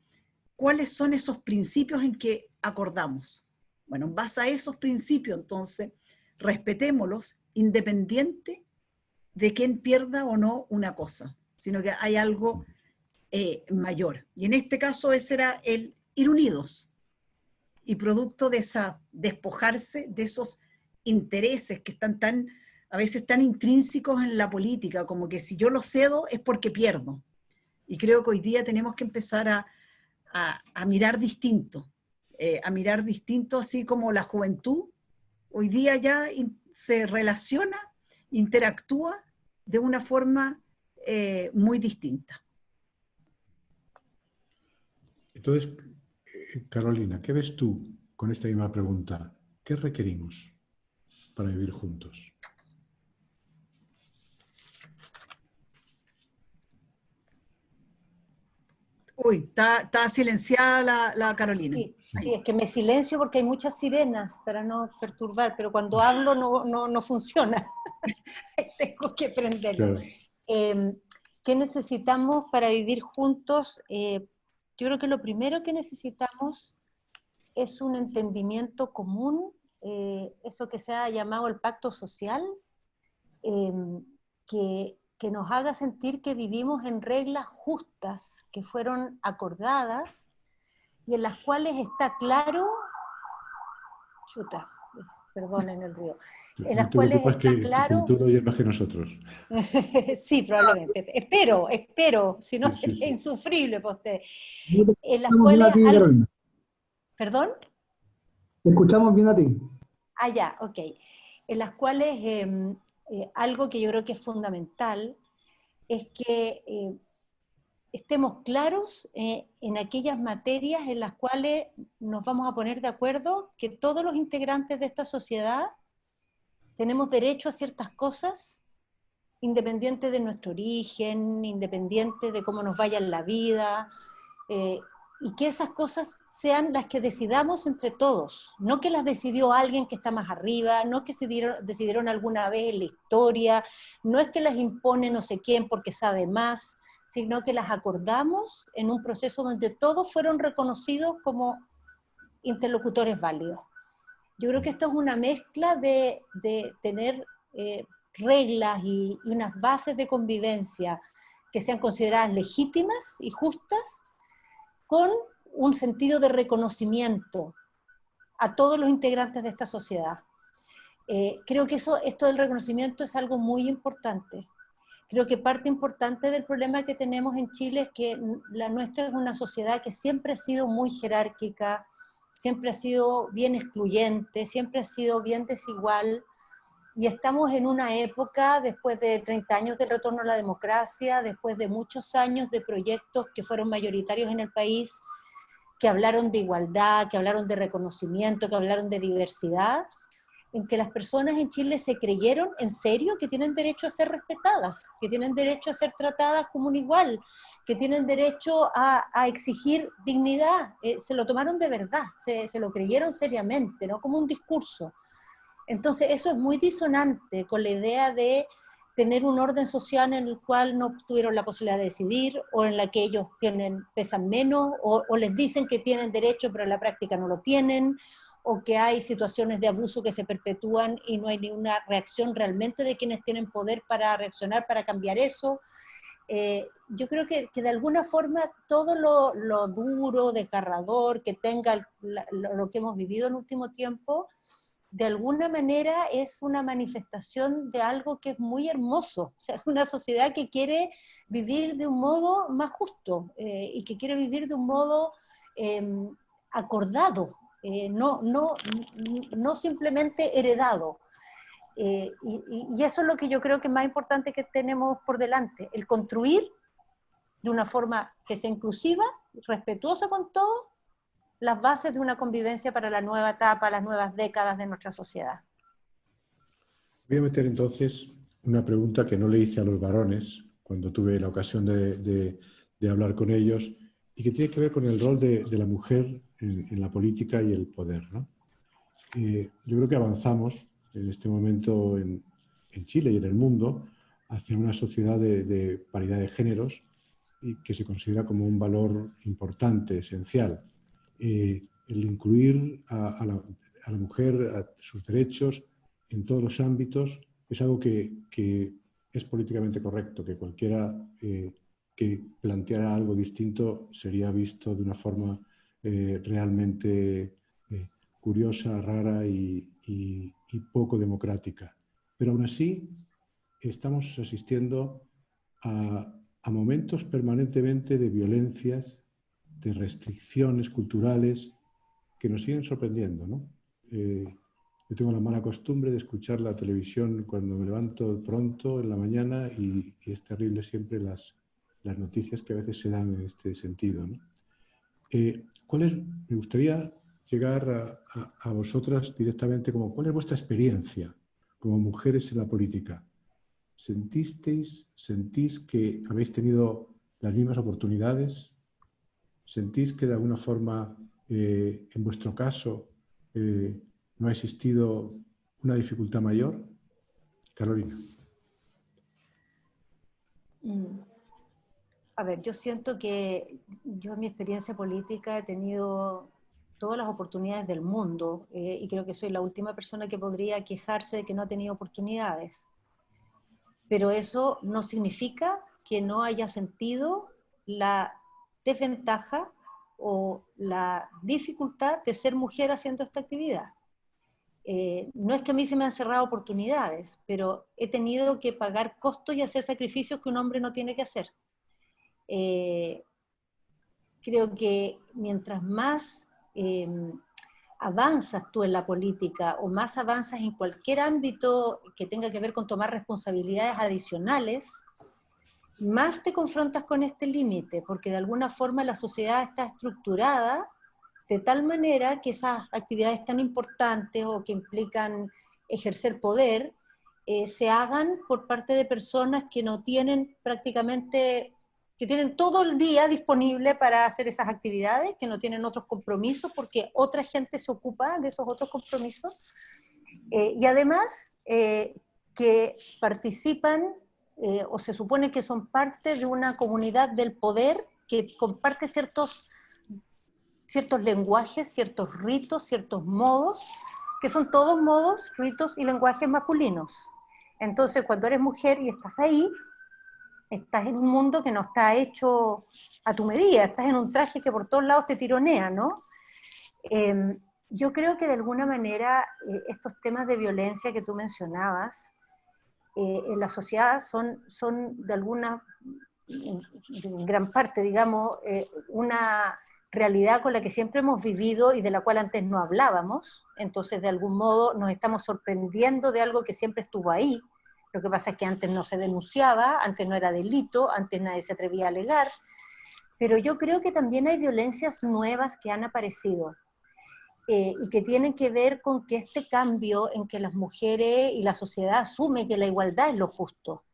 ¿cuáles son esos principios en que acordamos? Bueno, en base a esos principios, entonces, respetémoslos, independiente de quién pierda o no una cosa, sino que hay algo mayor. Y en este caso ese era el ir unidos, y producto de esa despojarse de esos intereses que están a veces tan intrínsecos en la política, como que si yo lo cedo es porque pierdo. Y creo que hoy día tenemos que empezar a mirar distinto, así como la juventud hoy día ya se relaciona, interactúa de una forma muy distinta. Entonces, Carolina, ¿qué ves tú con esta misma pregunta? ¿Qué requerimos para vivir juntos? Uy, está silenciada la Carolina. Sí, sí, es que me silencio porque hay muchas sirenas para no perturbar, pero cuando hablo no funciona. Tengo que prenderlo. Claro. ¿Qué necesitamos para vivir juntos? Yo creo que lo primero que necesitamos es un entendimiento común, eso que se ha llamado el pacto social, que nos haga sentir que vivimos en reglas justas, que fueron acordadas, y en las cuales está claro, perdonen el ruido, en las cuales está claro... Tú lo oyes más que nosotros. Sí, probablemente. Espero, si no sería insufrible para usted. En las Escuchamos bien a ti, Carolina. ¿Perdón? Te escuchamos bien a ti. Ah, ya, ok. En las cuales algo que yo creo que es fundamental es que estemos claros en aquellas materias en las cuales nos vamos a poner de acuerdo que todos los integrantes de esta sociedad tenemos derecho a ciertas cosas, independiente de nuestro origen, independiente de cómo nos vaya en la vida, y que esas cosas sean las que decidamos entre todos, no que las decidió alguien que está más arriba, no que decidieron alguna vez en la historia, no es que las impone no sé quién porque sabe más, sino que las acordamos en un proceso donde todos fueron reconocidos como interlocutores válidos. Yo creo que esto es una mezcla de tener reglas y unas bases de convivencia que sean consideradas legítimas y justas, con un sentido de reconocimiento a todos los integrantes de esta sociedad. Creo que esto del reconocimiento es algo muy importante. Creo que parte importante del problema que tenemos en Chile es que la nuestra es una sociedad que siempre ha sido muy jerárquica, siempre ha sido bien excluyente, siempre ha sido bien desigual, y estamos en una época, después de 30 años del retorno a la democracia, después de muchos años de proyectos que fueron mayoritarios en el país, que hablaron de igualdad, que hablaron de reconocimiento, que hablaron de diversidad, en que las personas en Chile se creyeron en serio que tienen derecho a ser respetadas, que tienen derecho a ser tratadas como un igual, que tienen derecho a exigir dignidad. Se lo tomaron de verdad, se lo creyeron seriamente, no como un discurso. Entonces eso es muy disonante con la idea de tener un orden social en el cual no tuvieron la posibilidad de decidir, o en la que ellos pesan menos, o les dicen que tienen derecho pero en la práctica no lo tienen, o que hay situaciones de abuso que se perpetúan y no hay ninguna reacción realmente de quienes tienen poder para reaccionar, para cambiar eso. Yo creo que de alguna forma todo lo duro, desgarrador que tenga lo que hemos vivido en el último tiempo, de alguna manera es una manifestación de algo que es muy hermoso, o sea, una sociedad que quiere vivir de un modo más justo, y que quiere vivir de un modo acordado, no simplemente heredado. Y eso es lo que yo creo que es más importante que tenemos por delante, el construir de una forma que sea inclusiva, respetuosa con todos, las bases de una convivencia para la nueva etapa, las nuevas décadas de nuestra sociedad. Voy a meter entonces una pregunta que no le hice a los varones cuando tuve la ocasión de hablar con ellos, y que tiene que ver con el rol de la mujer en la política y el poder, ¿no? Yo creo que avanzamos en este momento en Chile y en el mundo hacia una sociedad de paridad de géneros, y que se considera como un valor importante, esencial. El incluir a la mujer, a sus derechos en todos los ámbitos, es algo que es políticamente correcto, que cualquiera que planteara algo distinto sería visto de una forma realmente curiosa, rara y poco democrática. Pero aún así estamos asistiendo a momentos permanentemente de violencias, de restricciones culturales que nos siguen sorprendiendo, ¿no? Yo tengo la mala costumbre de escuchar la televisión cuando me levanto pronto en la mañana, y es terrible siempre las noticias que a veces se dan en este sentido, ¿no? Me gustaría llegar a vosotras directamente, como ¿cuál es vuestra experiencia como mujeres en la política? ¿Sentís que habéis tenido las mismas oportunidades? ¿Sentís que de alguna forma, en vuestro caso, no ha existido una dificultad mayor? Carolina. A ver, yo siento que yo en mi experiencia política he tenido todas las oportunidades del mundo, y creo que soy la última persona que podría quejarse de que no ha tenido oportunidades. Pero eso no significa que no haya sentido la desventaja o la dificultad de ser mujer haciendo esta actividad. No es que a mí se me han cerrado oportunidades, pero he tenido que pagar costos y hacer sacrificios que un hombre no tiene que hacer. Creo que mientras más avanzas tú en la política, o más avanzas en cualquier ámbito que tenga que ver con tomar responsabilidades adicionales, más te confrontas con este límite, porque de alguna forma la sociedad está estructurada de tal manera que esas actividades tan importantes o que implican ejercer poder, se hagan por parte de personas que no tienen prácticamente que tienen todo el día disponible para hacer esas actividades, que no tienen otros compromisos porque otra gente se ocupa de esos otros compromisos, y además que participan o se supone que son parte de una comunidad del poder que comparte ciertos lenguajes, ciertos ritos, ciertos modos, que son todos modos, ritos y lenguajes masculinos. Entonces, cuando eres mujer y estás ahí, estás en un mundo que no está hecho a tu medida, estás en un traje que por todos lados te tironea, ¿no? Yo creo que de alguna manera estos temas de violencia que tú mencionabas en la sociedad son de alguna, en gran parte, digamos, una realidad con la que siempre hemos vivido y de la cual antes no hablábamos, entonces de algún modo nos estamos sorprendiendo de algo que siempre estuvo ahí. Lo que pasa es que antes no se denunciaba, antes no era delito, antes nadie se atrevía a alegar, pero yo creo que también hay violencias nuevas que han aparecido y que tienen que ver con que este cambio en que las mujeres y la sociedad asume que la igualdad es lo justo,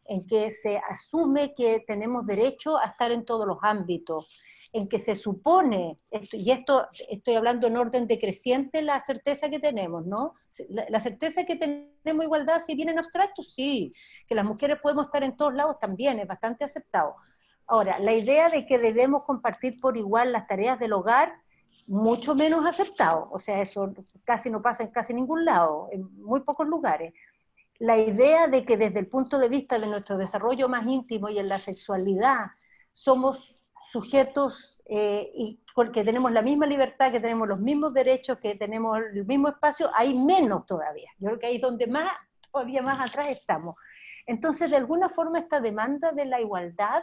en que se asume que tenemos derecho a estar en todos los ámbitos, en que se supone, y esto estoy hablando en orden decreciente, la certeza que tenemos, ¿no? La certeza que tenemos igualdad, si bien en abstracto, sí, que las mujeres podemos estar en todos lados también, es bastante aceptado. Ahora, la idea de que debemos compartir por igual las tareas del hogar, mucho menos aceptado, o sea, eso casi no pasa en casi ningún lado, en muy pocos lugares. La idea de que desde el punto de vista de nuestro desarrollo más íntimo y en la sexualidad somos sujetos y porque tenemos la misma libertad, que tenemos los mismos derechos, que tenemos el mismo espacio, hay menos todavía. Yo creo que ahí es donde más, todavía más atrás estamos. Entonces, de alguna forma, esta demanda de la igualdad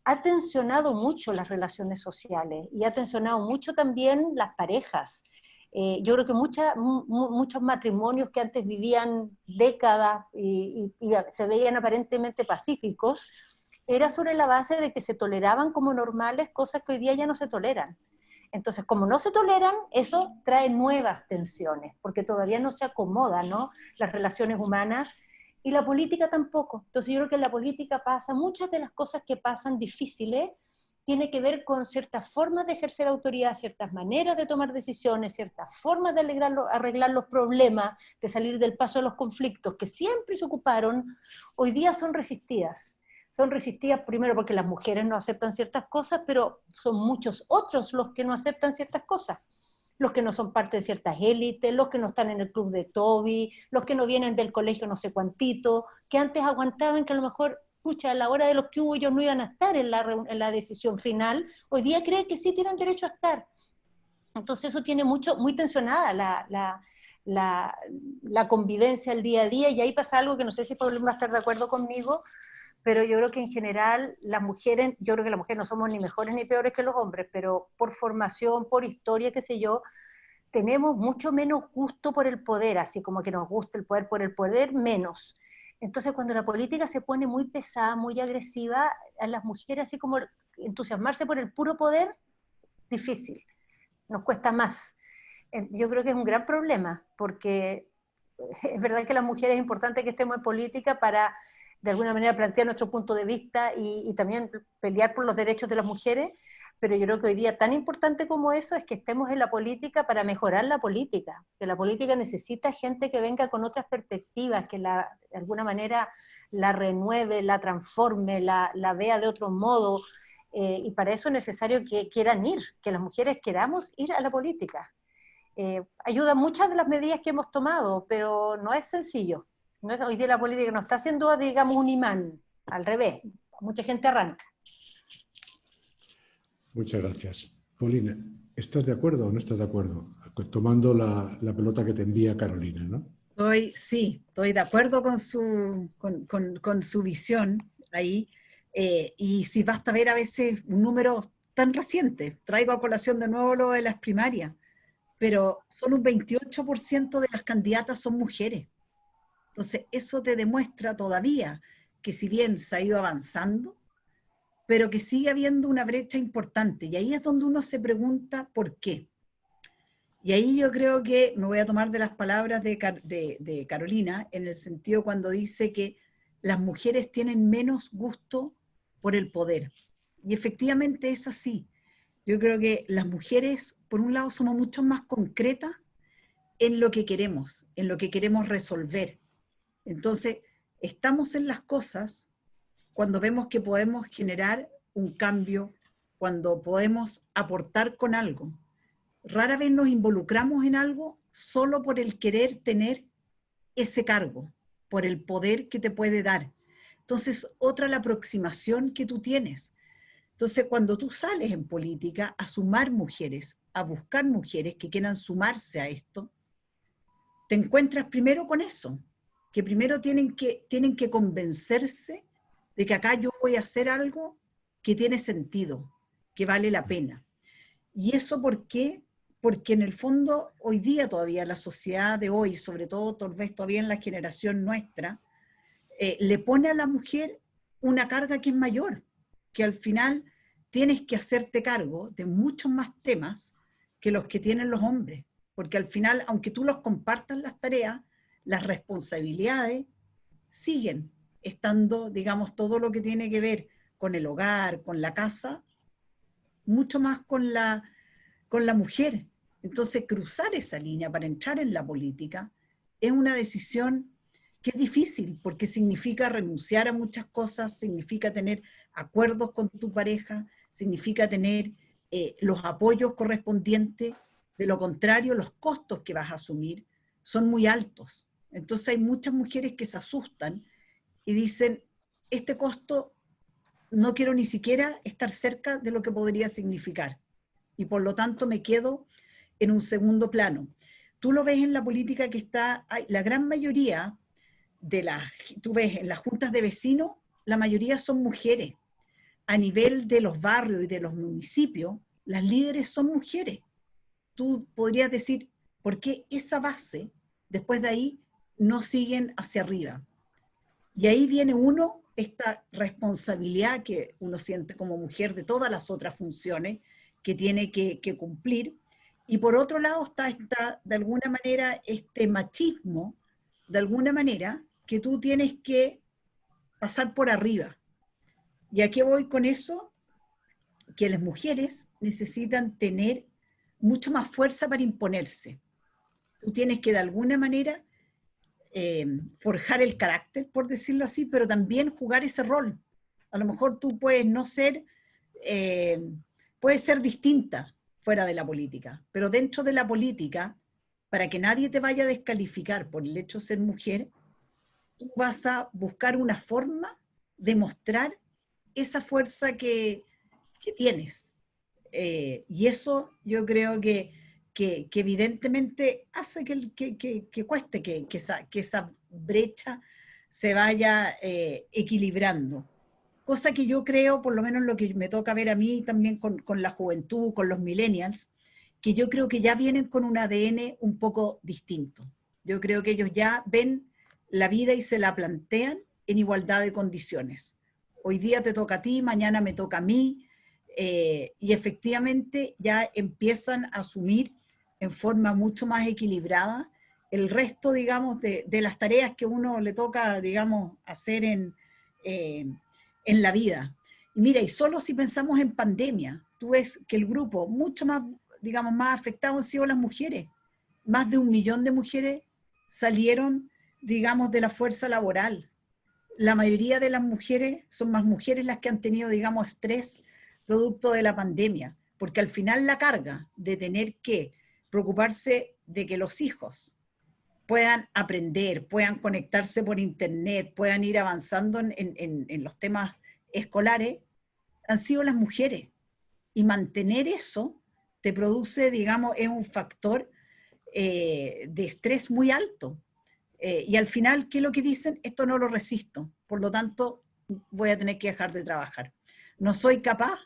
ha tensionado mucho las relaciones sociales y ha tensionado mucho también las parejas. Yo creo que muchos matrimonios que antes vivían décadas y se veían aparentemente pacíficos, era sobre la base de que se toleraban como normales cosas que hoy día ya no se toleran. Entonces, como no se toleran, eso trae nuevas tensiones, porque todavía no se acomodan, ¿no?, las relaciones humanas, y la política tampoco. Entonces yo creo que en la política pasa, muchas de las cosas que pasan difíciles, tiene que ver con ciertas formas de ejercer autoridad, ciertas maneras de tomar decisiones, ciertas formas de arreglar los problemas, de salir del paso de los conflictos, que siempre se ocuparon, hoy día son resistidas. Son resistidas primero porque las mujeres no aceptan ciertas cosas, pero son muchos otros los que no aceptan ciertas cosas. Los que no son parte de ciertas élites, los que no están en el club de Toby, los que no vienen del colegio no sé cuantito, que antes aguantaban que a lo mejor, pucha, a la hora de los que hubo ellos no iban a estar en la decisión final, hoy día creen que sí tienen derecho a estar. Entonces eso tiene muy tensionada la convivencia el día a día, y ahí pasa algo que no sé si Pablo va a estar de acuerdo conmigo, pero yo creo que en general las mujeres, yo creo que las mujeres no somos ni mejores ni peores que los hombres, pero por formación, por historia, qué sé yo, tenemos mucho menos gusto por el poder, así como que nos gusta el poder por el poder, menos. Entonces cuando la política se pone muy pesada, muy agresiva, a las mujeres así como entusiasmarse por el puro poder, difícil, nos cuesta más. Yo creo que es un gran problema, porque es verdad que las mujeres es importante que estemos en política para de alguna manera plantear nuestro punto de vista y también pelear por los derechos de las mujeres, pero yo creo que hoy día tan importante como eso es que estemos en la política para mejorar la política, que la política necesita gente que venga con otras perspectivas, que de alguna manera la renueve, la transforme, la vea de otro modo, y para eso es necesario que quieran ir, que las mujeres queramos ir a la política. Ayudan muchas de las medidas que hemos tomado, pero no es sencillo. No es, hoy día la política no está haciendo, digamos, un imán, al revés, mucha gente arranca. Muchas gracias. Paulina, ¿estás de acuerdo o no estás de acuerdo? Tomando la pelota que te envía Carolina, ¿no? Sí, estoy de acuerdo con su visión ahí, y si basta ver a veces un número tan reciente, traigo a colación de nuevo lo de las primarias, pero solo un 28% de las candidatas son mujeres. Entonces, eso te demuestra todavía que si bien se ha ido avanzando, pero que sigue habiendo una brecha importante. Y ahí es donde uno se pregunta por qué. Y ahí yo creo que me voy a tomar de las palabras de Carolina, en el sentido cuando dice que las mujeres tienen menos gusto por el poder. Y efectivamente es así. Yo creo que las mujeres, por un lado, somos mucho más concretas en lo que queremos resolver. Entonces, estamos en las cosas cuando vemos que podemos generar un cambio, cuando podemos aportar con algo. Rara vez nos involucramos en algo solo por el querer tener ese cargo, por el poder que te puede dar. Entonces, otra la aproximación que tú tienes. Entonces, cuando tú sales en política a sumar mujeres, a buscar mujeres que quieran sumarse a esto, te encuentras primero con eso, que primero tienen que convencerse de que acá yo voy a hacer algo que tiene sentido, que vale la pena. ¿Y eso por qué? Porque en el fondo, hoy día todavía, la sociedad de hoy, sobre todo tal vez todavía en la generación nuestra, le pone a la mujer una carga que es mayor, que al final tienes que hacerte cargo de muchos más temas que los que tienen los hombres, porque al final, aunque tú los compartas las tareas, las responsabilidades siguen estando, digamos, todo lo que tiene que ver con el hogar, con la casa, mucho más con la mujer. Entonces, cruzar esa línea para entrar en la política es una decisión que es difícil, porque significa renunciar a muchas cosas, significa tener acuerdos con tu pareja, significa tener los apoyos correspondientes. De lo contrario, los costos que vas a asumir son muy altos. Entonces hay muchas mujeres que se asustan y dicen, este costo no quiero ni siquiera estar cerca de lo que podría significar. Y por lo tanto me quedo en un segundo plano. Tú lo ves en la política que está, la gran mayoría tú ves en las juntas de vecinos, la mayoría son mujeres. A nivel de los barrios y de los municipios, las líderes son mujeres. Tú podrías decir, ¿por qué esa base, después de ahí, no siguen hacia arriba? Y ahí viene esta responsabilidad que uno siente como mujer de todas las otras funciones que tiene que cumplir. Y por otro lado está de alguna manera, este machismo, de alguna manera, que tú tienes que pasar por arriba. ¿Y a qué voy con eso? Que las mujeres necesitan tener mucho más fuerza para imponerse. Tú tienes que de alguna manera forjar el carácter, por decirlo así, pero también jugar ese rol. A lo mejor tú puedes no ser, puedes ser distinta fuera de la política, pero dentro de la política, para que nadie te vaya a descalificar por el hecho de ser mujer, tú vas a buscar una forma de mostrar esa fuerza que tienes. Y eso yo creo que evidentemente hace que cueste, que esa brecha se vaya equilibrando. Cosa que yo creo, por lo menos lo que me toca ver a mí también con la juventud, con los millennials, que yo creo que ya vienen con un ADN un poco distinto. Yo creo que ellos ya ven la vida y se la plantean en igualdad de condiciones. Hoy día te toca a ti, mañana me toca a mí, y efectivamente ya empiezan a asumir en forma mucho más equilibrada el resto, digamos, de las tareas que uno le toca, digamos, hacer en la vida. Y mira, y solo si pensamos en pandemia, tú ves que el grupo mucho más, digamos, más afectado han sido las mujeres. Más de 1 millón de mujeres salieron, digamos, de la fuerza laboral. La mayoría de las mujeres son más mujeres las que han tenido, digamos, estrés producto de la pandemia, porque al final la carga de tener que preocuparse de que los hijos puedan aprender, puedan conectarse por internet, puedan ir avanzando en los temas escolares, han sido las mujeres. Y mantener eso te produce, digamos, es un factor de estrés muy alto. Y al final, ¿qué es lo que dicen? Esto no lo resisto, por lo tanto voy a tener que dejar de trabajar. No soy capaz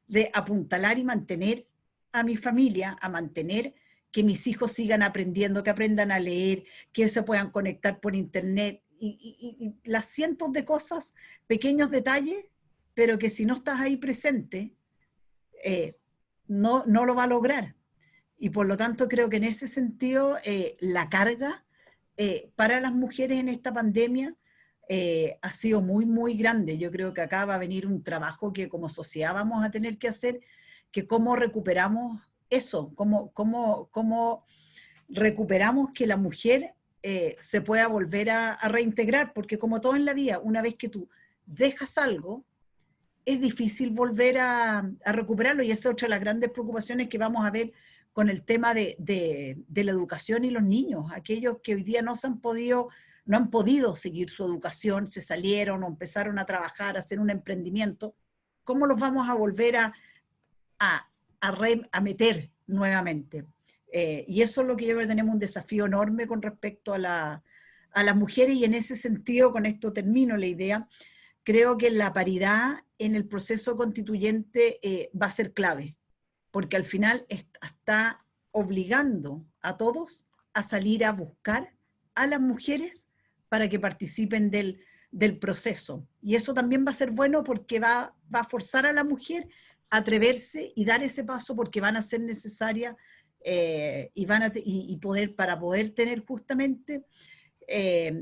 de apuntalar y mantener a mi familia, a mantener que mis hijos sigan aprendiendo, que aprendan a leer, que se puedan conectar por internet, y las cientos de cosas, pequeños detalles, pero que si no estás ahí presente, no lo va a lograr. Y por lo tanto creo que en ese sentido la carga para las mujeres en esta pandemia ha sido muy, muy grande. Yo creo que acá va a venir un trabajo que como sociedad vamos a tener que hacer, que cómo recuperamos eso, cómo recuperamos que la mujer se pueda volver a reintegrar, porque como todo en la vida, una vez que tú dejas algo, es difícil volver a recuperarlo, y esa es otra de las grandes preocupaciones que vamos a ver con el tema de la educación y los niños, aquellos que hoy día no han podido seguir su educación, se salieron o empezaron a trabajar, a hacer un emprendimiento, ¿cómo los vamos a volver a meter nuevamente? Y eso es lo que yo creo que tenemos un desafío enorme con respecto a las mujeres, y en ese sentido, con esto termino la idea, creo que la paridad en el proceso constituyente va a ser clave, porque al final está obligando a todos a salir a buscar a las mujeres para que participen del proceso. Y eso también va a ser bueno porque va a forzar a la mujer a atreverse y dar ese paso, porque van a ser necesarias para poder tener justamente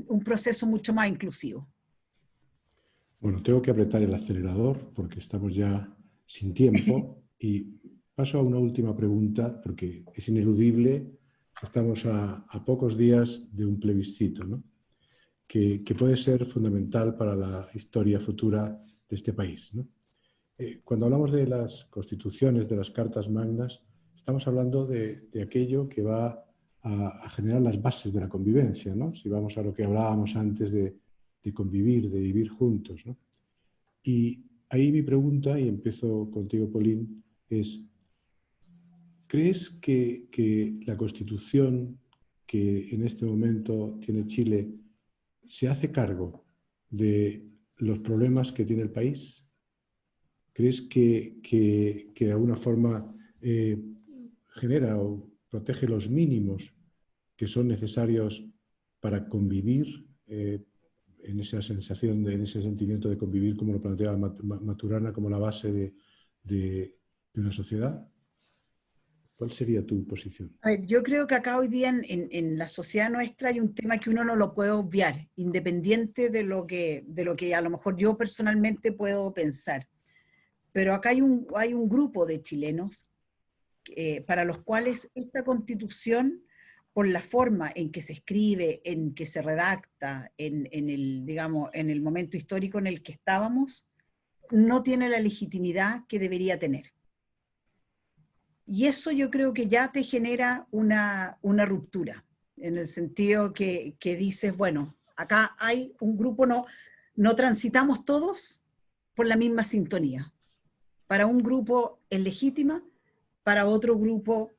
un proceso mucho más inclusivo. Bueno, tengo que apretar el acelerador porque estamos ya sin tiempo y paso a una última pregunta porque es ineludible que estamos a pocos días de un plebiscito, ¿no? que puede ser fundamental para la historia futura de este país, ¿no? Cuando hablamos de las constituciones, de las cartas magnas, estamos hablando de aquello que va a generar las bases de la convivencia, ¿no? Si vamos a lo que hablábamos antes de convivir, de vivir juntos, ¿no? Y ahí mi pregunta, y empiezo contigo, Pauline, es, ¿crees que la Constitución que en este momento tiene Chile se hace cargo de los problemas que tiene el país? ¿Crees que de alguna forma genera o protege los mínimos que son necesarios para convivir en esa sensación, en ese sentimiento de convivir, como lo planteaba Maturana, como la base de una sociedad? ¿Cuál sería tu posición? A ver, yo creo que acá hoy día en la sociedad nuestra hay un tema que uno no lo puede obviar, independiente de lo que a lo mejor yo personalmente puedo pensar. Pero acá hay un grupo de chilenos para los cuales esta Constitución, por la forma en que se escribe, en que se redacta, en el momento histórico en el que estábamos, no tiene la legitimidad que debería tener. Y eso yo creo que ya te genera una ruptura, en el sentido que dices, bueno, acá hay un grupo, no transitamos todos por la misma sintonía. Para un grupo es legítima, para otro grupo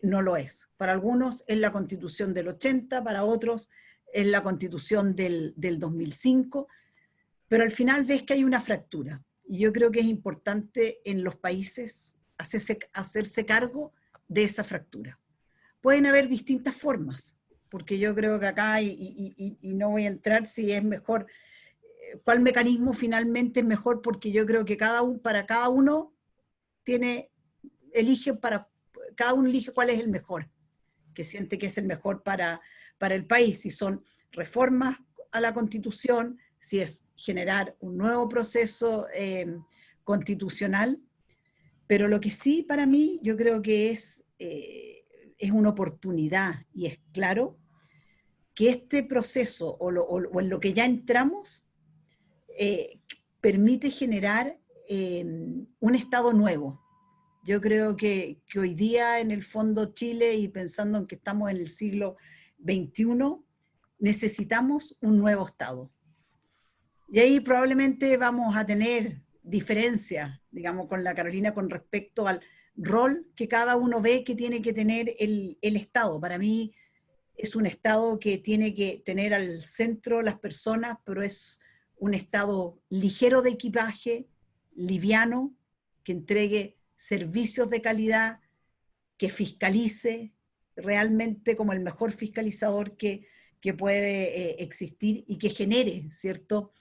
no lo es. Para algunos es la Constitución del 80, para otros es la Constitución del 2005, pero al final ves que hay una fractura. Y yo creo que es importante en los países hacerse cargo de esa fractura. Pueden haber distintas formas, porque yo creo que acá, y no voy a entrar si es mejor, cuál mecanismo finalmente es mejor, porque yo creo que cada uno elige cuál es el mejor, que siente que es el mejor para el país, si son reformas a la Constitución, si es generar un nuevo proceso constitucional, pero lo que sí para mí yo creo que es una oportunidad, y es claro que este proceso o en lo que ya entramos permite generar un Estado nuevo. Yo creo que hoy día en el fondo Chile, y pensando en que estamos en el siglo XXI, necesitamos un nuevo Estado. Y ahí probablemente vamos a tener diferencias, digamos, con la Carolina con respecto al rol que cada uno ve que tiene que tener el Estado. Para mí es un Estado que tiene que tener al centro las personas, pero es un Estado ligero de equipaje, liviano, que entregue servicios de calidad, que fiscalice realmente como el mejor fiscalizador que puede existir, y que genere, ¿cierto?,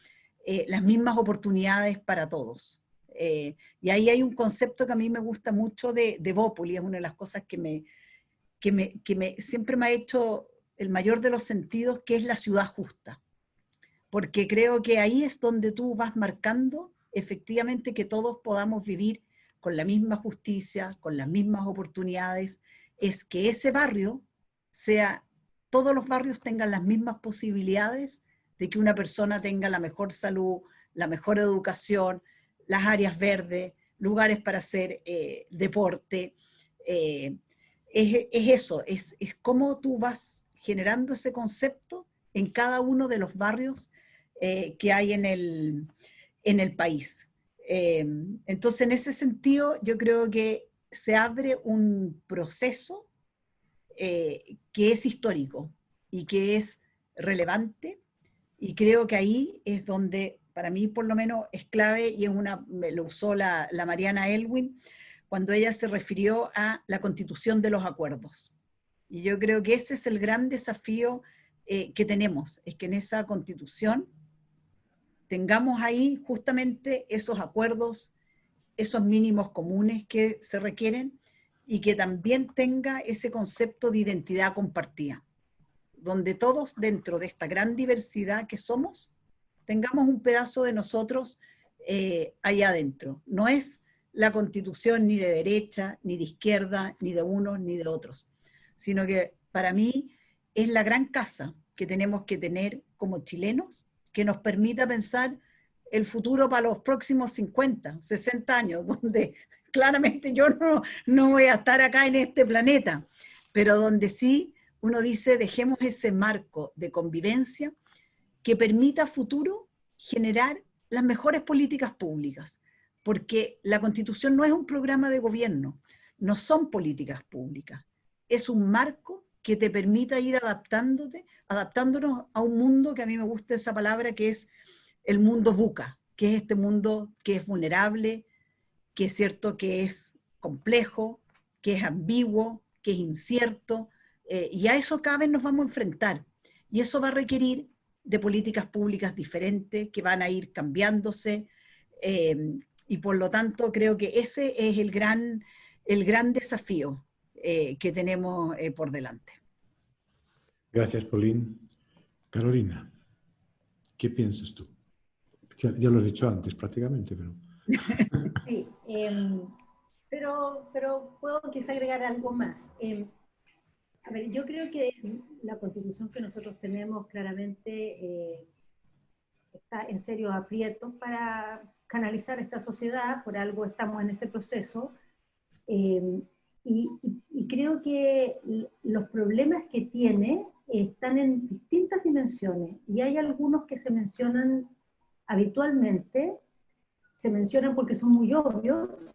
las mismas oportunidades para todos. Y ahí hay un concepto que a mí me gusta mucho de Bópoli, es una de las cosas que siempre me ha hecho el mayor de los sentidos, que es la ciudad justa. porque creo que ahí es donde tú vas marcando efectivamente que todos podamos vivir con la misma justicia, con las mismas oportunidades, es que ese barrio sea, todos los barrios tengan las mismas posibilidades de que una persona tenga la mejor salud, la mejor educación, las áreas verdes, lugares para hacer deporte. Es eso, es cómo tú vas generando ese concepto en cada uno de los barrios que hay en el país. Entonces, en ese sentido, yo creo que se abre un proceso que es histórico y que es relevante, y creo que ahí es donde, para mí por lo menos, es clave, y lo usó la Mariana Elwin, cuando ella se refirió a la constitución de los acuerdos. Y yo creo que ese es el gran desafío que tenemos, es que en esa constitución tengamos ahí justamente esos acuerdos, esos mínimos comunes que se requieren, y que también tenga ese concepto de identidad compartida, donde todos dentro de esta gran diversidad que somos, tengamos un pedazo de nosotros allá adentro. No es la constitución ni de derecha, ni de izquierda, ni de unos, ni de otros, sino que para mí es la gran casa que tenemos que tener como chilenos, que nos permita pensar el futuro para los próximos 50, 60 años, donde claramente yo no voy a estar acá en este planeta, pero donde sí uno dice, dejemos ese marco de convivencia que permita a futuro generar las mejores políticas públicas, porque la Constitución no es un programa de gobierno, no son políticas públicas, es un marco que te permita ir adaptándonos a un mundo, que a mí me gusta esa palabra, que es el mundo VUCA, que es este mundo que es vulnerable, que es cierto que es complejo, que es ambiguo, que es incierto, y a eso cada vez nos vamos a enfrentar. Y eso va a requerir de políticas públicas diferentes, que van a ir cambiándose, y por lo tanto creo que ese es el gran desafío que tenemos por delante. Gracias, Pauline. Carolina, ¿qué piensas tú? Ya lo has dicho antes prácticamente, pero... Sí, pero puedo quizá agregar algo más. A ver, yo creo que la constitución que nosotros tenemos claramente está en serios aprietos para canalizar esta sociedad, por algo estamos en este proceso, y creo que los problemas que tiene están en distintas dimensiones, y hay algunos que se mencionan habitualmente, se mencionan porque son muy obvios,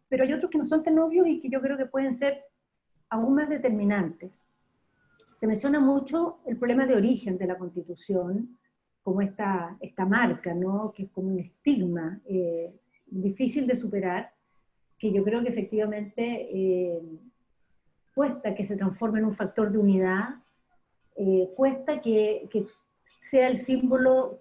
pero hay otros que no son tan obvios y que yo creo que pueden ser aún más determinantes. Se menciona mucho el problema de origen de la Constitución, como esta marca, ¿no? Que es como un estigma difícil de superar, que yo creo que efectivamente cuesta que se transforme en un factor de unidad, cuesta que sea el símbolo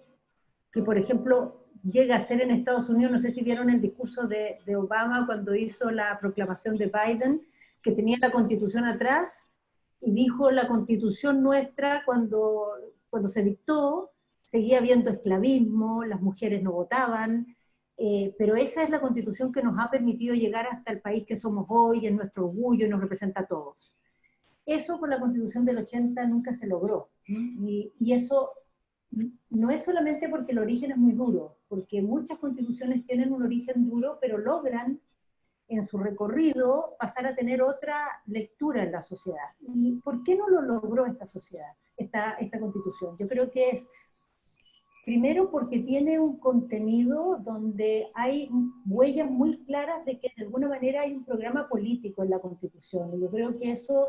que, por ejemplo, llega a ser en Estados Unidos. No sé si vieron el discurso de Obama cuando hizo la proclamación de Biden, que tenía la Constitución atrás, y dijo: la Constitución nuestra, cuando se dictó, seguía habiendo esclavismo, las mujeres no votaban, pero esa es la Constitución que nos ha permitido llegar hasta el país que somos hoy, es nuestro orgullo y nos representa a todos. Eso con la Constitución del 80 nunca se logró, y eso no es solamente porque el origen es muy duro, porque muchas constituciones tienen un origen duro, pero logran en su recorrido pasar a tener otra lectura en la sociedad. ¿Y por qué no lo logró esta sociedad, esta constitución? Yo creo que es, primero, porque tiene un contenido donde hay huellas muy claras de que de alguna manera hay un programa político en la Constitución, y yo creo que eso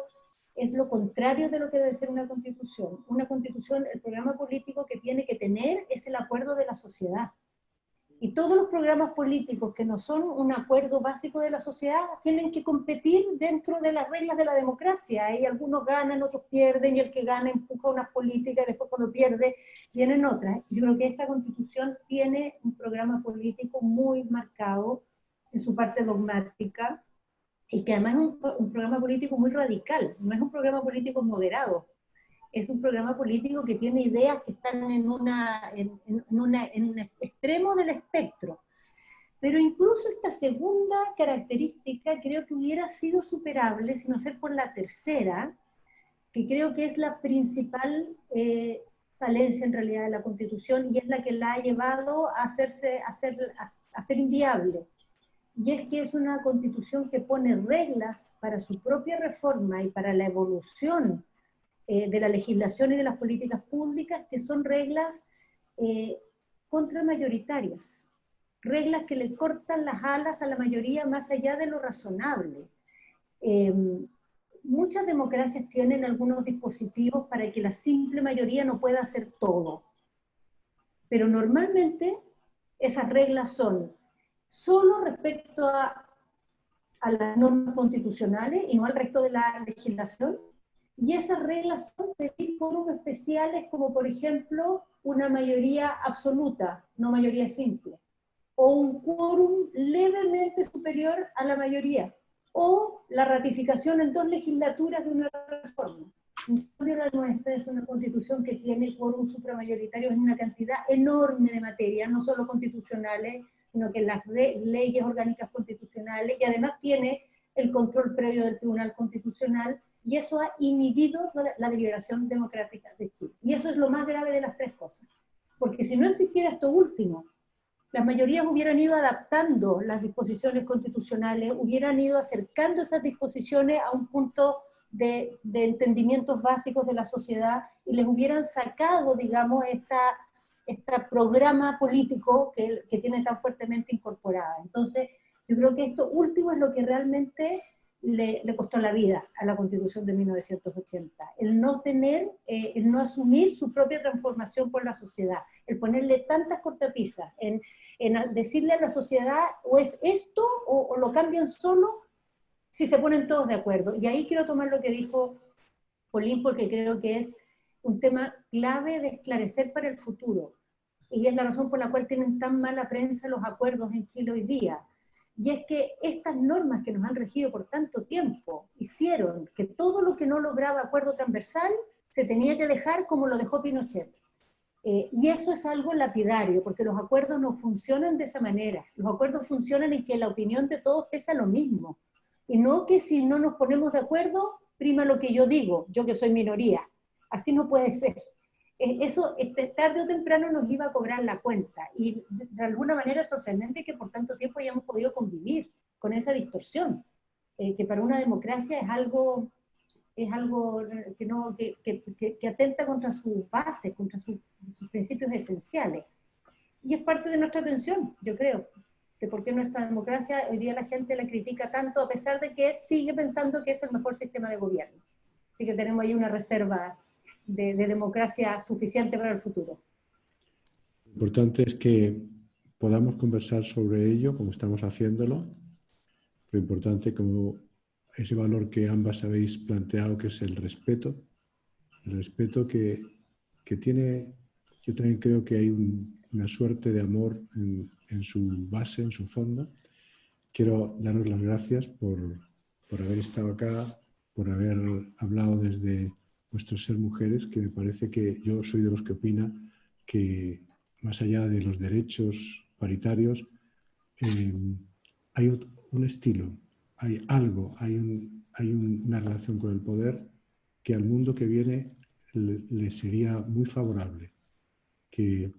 es lo contrario de lo que debe ser una constitución. Una constitución, el programa político que tiene que tener es el acuerdo de la sociedad. Y todos los programas políticos que no son un acuerdo básico de la sociedad tienen que competir dentro de las reglas de la democracia. Y algunos ganan, otros pierden, y el que gana empuja unas políticas, y después cuando pierde vienen otras. Yo creo que esta constitución tiene un programa político muy marcado en su parte dogmática, y que además es un programa político muy radical, no es un programa político moderado. es un programa político que tiene ideas que están en un extremo del espectro. Pero incluso esta segunda característica creo que hubiera sido superable, si no ser por la tercera, que creo que es la principal falencia en realidad de la Constitución, y es la que la ha llevado a ser inviable. Y es que es una Constitución que pone reglas para su propia reforma y para la evolución de la legislación y de las políticas públicas, que son reglas contramayoritarias, reglas que le cortan las alas a la mayoría más allá de lo razonable. Muchas democracias tienen algunos dispositivos para que la simple mayoría no pueda hacer todo, pero normalmente esas reglas son solo respecto a las normas constitucionales y no al resto de la legislación, y esas reglas son de quórum especiales, como por ejemplo una mayoría absoluta, no mayoría simple, o un quórum levemente superior a la mayoría, o la ratificación en 2 legislaturas de una reforma. En cambio, la nuestra es una constitución que tiene quórum supramayoritario en una cantidad enorme de materias, no solo constitucionales, sino que las leyes orgánicas constitucionales, y además tiene el control previo del Tribunal Constitucional, y eso ha inhibido la deliberación democrática de Chile. Y eso es lo más grave de las 3 cosas. Porque si no existiera esto último, las mayorías hubieran ido adaptando las disposiciones constitucionales, hubieran ido acercando esas disposiciones a un punto de entendimientos básicos de la sociedad, y les hubieran sacado, digamos, este programa político que tiene tan fuertemente incorporada. Entonces, yo creo que esto último es lo que realmente le costó la vida a la Constitución de 1980. El no tener, el no asumir su propia transformación por la sociedad, el ponerle tantas cortapisas, en decirle a la sociedad o es esto o lo cambian solo si se ponen todos de acuerdo. Y ahí quiero tomar lo que dijo Polín, porque creo que es un tema clave de esclarecer para el futuro. Y es la razón por la cual tienen tan mala prensa los acuerdos en Chile hoy día. Y es que estas normas que nos han regido por tanto tiempo hicieron que todo lo que no lograba acuerdo transversal se tenía que dejar como lo dejó Pinochet. Y eso es algo lapidario, porque los acuerdos no funcionan de esa manera. Los acuerdos funcionan en que la opinión de todos pesa lo mismo. Y no que si no nos ponemos de acuerdo, prima lo que yo digo, yo que soy minoría. Así no puede ser. Eso tarde o temprano nos iba a cobrar la cuenta, y de alguna manera es sorprendente que por tanto tiempo hayamos podido convivir con esa distorsión, que para una democracia es algo que atenta contra sus bases, contra sus principios esenciales, y es parte de nuestra tensión, yo creo, que por qué nuestra democracia hoy día la gente la critica tanto, a pesar de que sigue pensando que es el mejor sistema de gobierno. Así que tenemos ahí una reserva de democracia suficiente para el futuro. Lo importante es que podamos conversar sobre ello, como estamos haciéndolo. Lo importante, como ese valor que ambas habéis planteado, que es el respeto que tiene, yo también creo que hay una suerte de amor en su base, en su fondo. Quiero daros las gracias por haber estado acá, por haber hablado desde vuestro ser mujeres, que me parece que yo soy de los que opina que más allá de los derechos paritarios, hay un estilo, hay algo, hay una relación con el poder que al mundo que viene le sería muy favorable que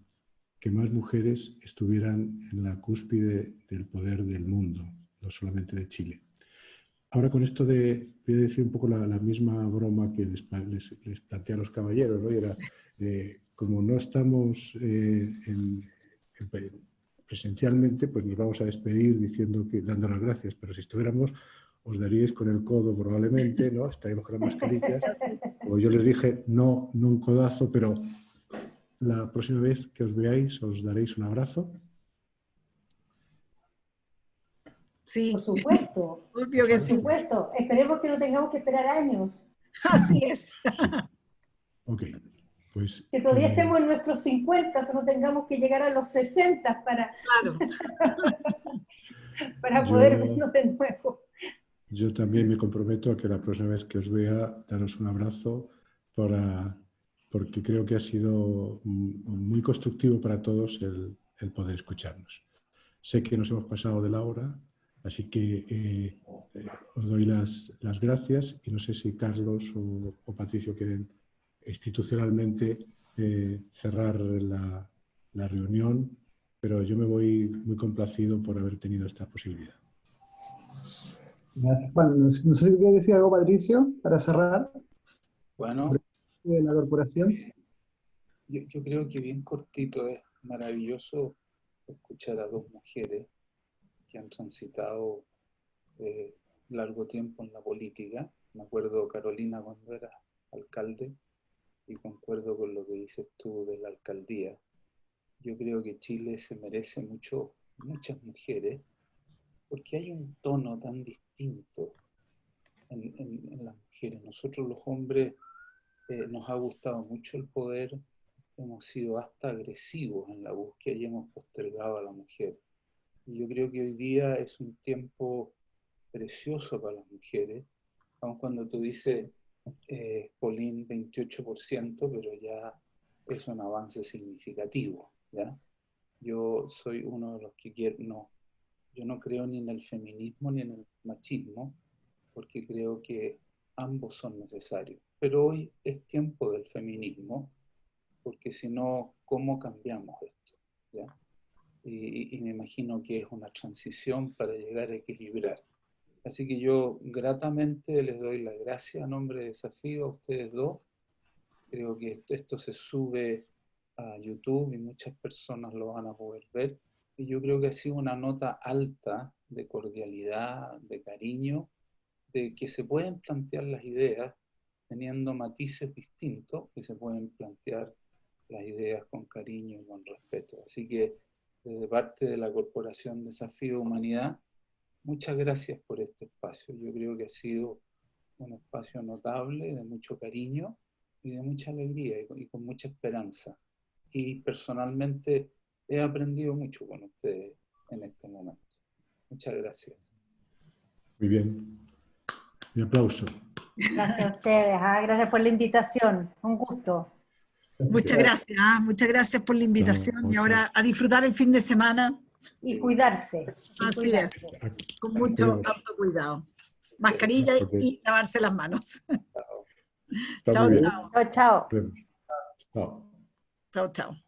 más mujeres estuvieran en la cúspide del poder del mundo, no solamente de Chile. Ahora con esto voy a decir un poco la misma broma que les planteé a los caballeros, ¿no? Y era, como no estamos presencialmente, pues nos vamos a despedir dando las gracias, pero si estuviéramos os daríais con el codo probablemente, ¿no? Estaríamos con las mascarillas. Como yo les dije, no un codazo, pero la próxima vez que os veáis os daréis un abrazo. Sí. Por supuesto. Obvio que sí. Por supuesto. Esperemos que no tengamos que esperar años. Así es. Sí. Ok. Pues, que todavía estemos en nuestros 50, o no tengamos que llegar a los 60 para, claro. para poder vernos de nuevo. Yo también me comprometo a que la próxima vez que os vea, daros un abrazo para porque creo que ha sido muy constructivo para todos el poder escucharnos. Sé que nos hemos pasado de la hora, así que os doy las gracias y no sé si Carlos o Patricio quieren institucionalmente cerrar la reunión, pero yo me voy muy complacido por haber tenido esta posibilidad. Gracias, Juan. No sé si quieres decir algo, Patricio, para cerrar Bueno, de la corporación. yo creo que bien cortito, es maravilloso escuchar a dos mujeres que han transitado largo tiempo en la política. Me acuerdo, Carolina, cuando era alcalde, y concuerdo con lo que dices tú de la alcaldía. Yo creo que Chile se merece muchas mujeres, porque hay un tono tan distinto en las mujeres. Nosotros los hombres nos ha gustado mucho el poder, hemos sido hasta agresivos en la búsqueda y hemos postergado a la mujer. Y yo creo que hoy día es un tiempo precioso para las mujeres, aun cuando tú dices, Pauline, 28%, pero ya es un avance significativo, ¿ya? Yo soy uno de los que yo no creo ni en el feminismo ni en el machismo, porque creo que ambos son necesarios. Pero hoy es tiempo del feminismo, porque si no, ¿cómo cambiamos esto? ¿Ya? Y me imagino que es una transición para llegar a equilibrar. Así que yo gratamente les doy las gracias a nombre de Desafío a ustedes dos. Creo que esto se sube a YouTube y muchas personas lo van a poder ver. Y yo creo que ha sido una nota alta de cordialidad, de cariño, de que se pueden plantear las ideas teniendo matices distintos, que se pueden plantear las ideas con cariño y con respeto. Así que desde parte de la Corporación Desafío Humanidad, muchas gracias por este espacio. Yo creo que ha sido un espacio notable, de mucho cariño y de mucha alegría y con mucha esperanza. Y personalmente he aprendido mucho con ustedes en este momento. Muchas gracias. Muy bien. Mi aplauso. Gracias a ustedes, gracias por la invitación, un gusto. Muchas gracias por la invitación y ahora a disfrutar el fin de semana. Y cuidarse. Así es, con mucho autocuidado. Mascarilla y lavarse las manos. Está Chao, muy bien. chao. Chao, chao. Chao. Chao, chao.